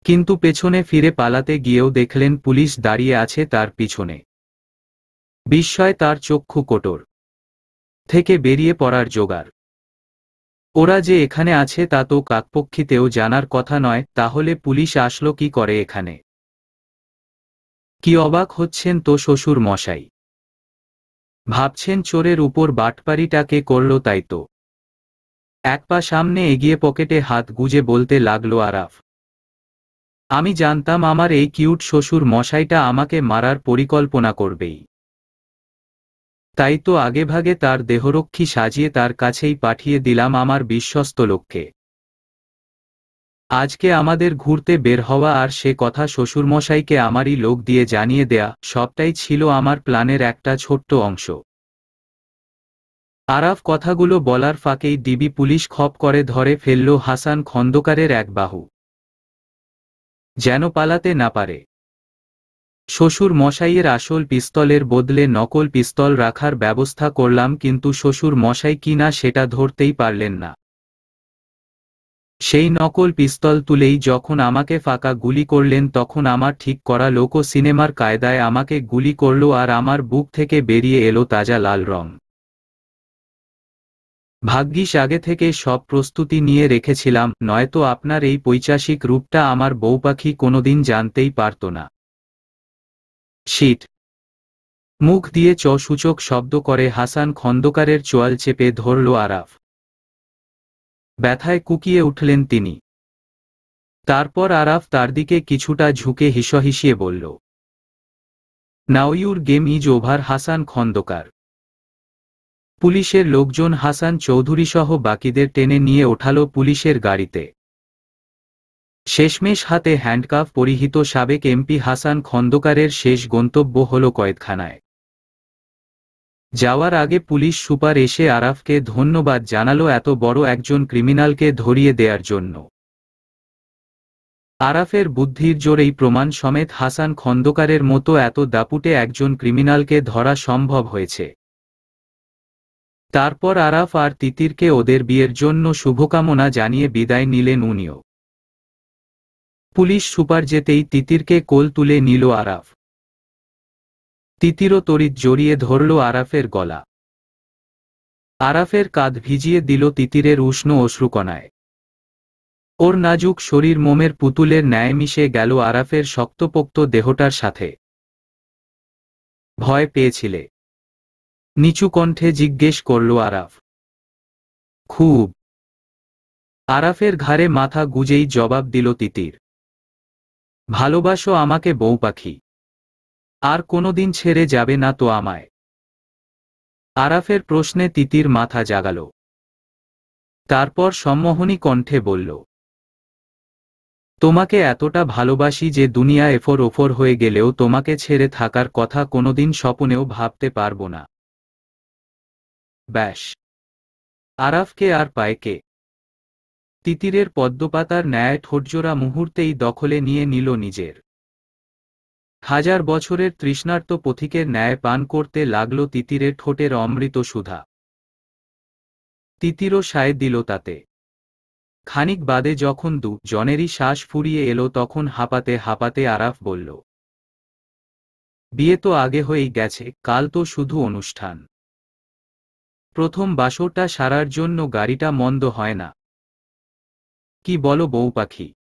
Speaker 2: কিন্তু পেছনে ফিরে পালাতে গিয়েও দেখলেন পুলিশ দাঁড়িয়ে আছে তার পিছনে। বিস্ময় তার চক্ষু কোটর থেকে বেরিয়ে পড়ার জোগাড়। ওরা যে এখানে আছে তা তো কাকপক্ষীতেও জানার কথা নয়, তাহলে পুলিশ আসলো কি করে এখানে? কি অবাক হচ্ছেন তো শ্বশুর মশাই? ভাবছেন চোরের উপর বাটপারিটাকে করল, তাই তো? এক পা সামনে এগিয়ে পকেটে হাত গুজে বলতে লাগলো আরাফ, আমি জানতাম আমার এই কিউট শ্বশুর মশাইটা আমাকে মারার পরিকল্পনা করবেই। তাই তো আগেভাগে তার দেহরক্ষী সাজিয়ে তার কাছেই পাঠিয়ে দিলাম আমার বিশ্বস্ত লোককে। আজকে আমাদের ঘুরতে বের হওয়া আর সে কথা শ্বশুরমশাইকে আমারই লোক দিয়ে জানিয়ে দেয়া, সবটাই ছিল আমার প্ল্যানের একটা ছোট্ট অংশ। আরাফ কথাগুলো বলার ফাঁকেই ডিবি পুলিশ খপ করে ধরে ফেলল হাসান খন্দকারের এক বাহু, যেন পালাতে না পারে। শ্বশুর মশাইয়ের আসল পিস্তলের বদলে নকল পিস্তল রাখার ব্যবস্থা করলাম, কিন্তু শ্বশুর মশাই কিনা সেটা ধরতেই পারলেন না। সেই নকল পিস্তল তুলেই যখন আমাকে ফাঁকা গুলি করলেন, তখন আমার ঠিক করা লোকো সিনেমার কায়দায় আমাকে গুলি করল আর আমার বুক থেকে বেরিয়ে এলো তাজা লাল রং। ভাগ্যিস আগে থেকে সব প্রস্তুতি নিয়ে রেখেছিলাম, নয়তো আপনার এই পৈশাচিক রূপটা আমার বউপাখি কোনোদিন জানতেই পারত না। শিট! মুখ দিয়ে চ-সূচক শব্দ করে হাসান খন্দকারের চোয়াল চেপে ধরল আরাফ। ব্যথায় কুকিয়ে উঠলেন তিনি। তারপর আরাফ তার দিকে কিছুটা ঝুঁকে হিসহিসিয়ে বলল, now your game is over Hasan Khandakar. পুলিশের লোকজন হাসান চৌধুরীসহ বাকিদের টেনে নিয়ে ওঠালো পুলিশের গাড়িতে। শেষমেশ হাতে হ্যান্ডকাফ পরিহিত সাবেক এমপি হাসান খন্দকারের শেষ গন্তব্য হল কয়েদখানায়। যাওয়ার আগে পুলিশ সুপার এসে আরাফকে ধন্যবাদ জানালো এত বড় একজন ক্রিমিনালকে ধরিয়ে দেওয়ার জন্য। আরাফের বুদ্ধির জোরেই প্রমাণ সমেত হাসান খন্দকারের মতো এত দাপুটে একজন ক্রিমিনালকে ধরা সম্ভব হয়েছে। তারপর আরাফ আর তিতিরকে ওদের বিয়ের জন্য শুভকামনা জানিয়ে বিদায় নিলেন উনিও। পুলিশ সুপার যেতেই তিতিরকে কোল তুলে নিল আরাফ। তিতিরও তড়িৎ জড়িয়ে ধরল আরাফের গলা। আরাফের কাঁধ ভিজিয়ে দিল তিতিরের উষ্ণ অশ্রুকণায়। ওর নাজুক শরীর মোমের পুতুলের ন্যায় মিশে গেল আরাফের শক্তপোক্ত দেহটার সাথে। ভয় পেয়েছিলে? নিচু কণ্ঠে জিজ্ঞেস করল আরাফ। খুব। আরাফের ঘাড়ে মাথা গুজেই জবাব দিল তিতির। ভালোবাসো আমাকে বউ পাখি? আর কোনোদিন ছেড়ে যাবে না তো আমায়? আরাফের প্রশ্নে তিতির মাথা জাগাল। তারপর সম্মোহনী কণ্ঠে বলল, তোমাকে এতটা ভালোবাসি যে দুনিয়া এফর ওফর হয়ে গেলেও তোমাকে ছেড়ে থাকার কথা কোনোদিন স্বপ্নেও ভাবতে পারব না। ব্যাস। আরাফকে আর পায় কে? তিতিরের পদ্মপাতার ন্যায় ঠোঁটজোড়া মুহূর্তেই দখলে নিয়ে নিল নিজের। হাজার বছরের তৃষ্ণার্ত পথিকের ন্যায় পান করতে লাগল তিতিরের ঠোঁটের অমৃত সুধা। তিতিরও সায় দিল তাতে। খানিক বাদে যখন জনেরই শ্বাস ফুরিয়ে এলো তখন হাঁপাতে হাঁপাতে আরাফ বলল, বিয়ে তো আগে হয়েই গেছে, কাল তো শুধু অনুষ্ঠান। প্রথম বাসরটা সারার জন্য গাড়িটা মন্দ হয় না। কি বলো বউ পাখি?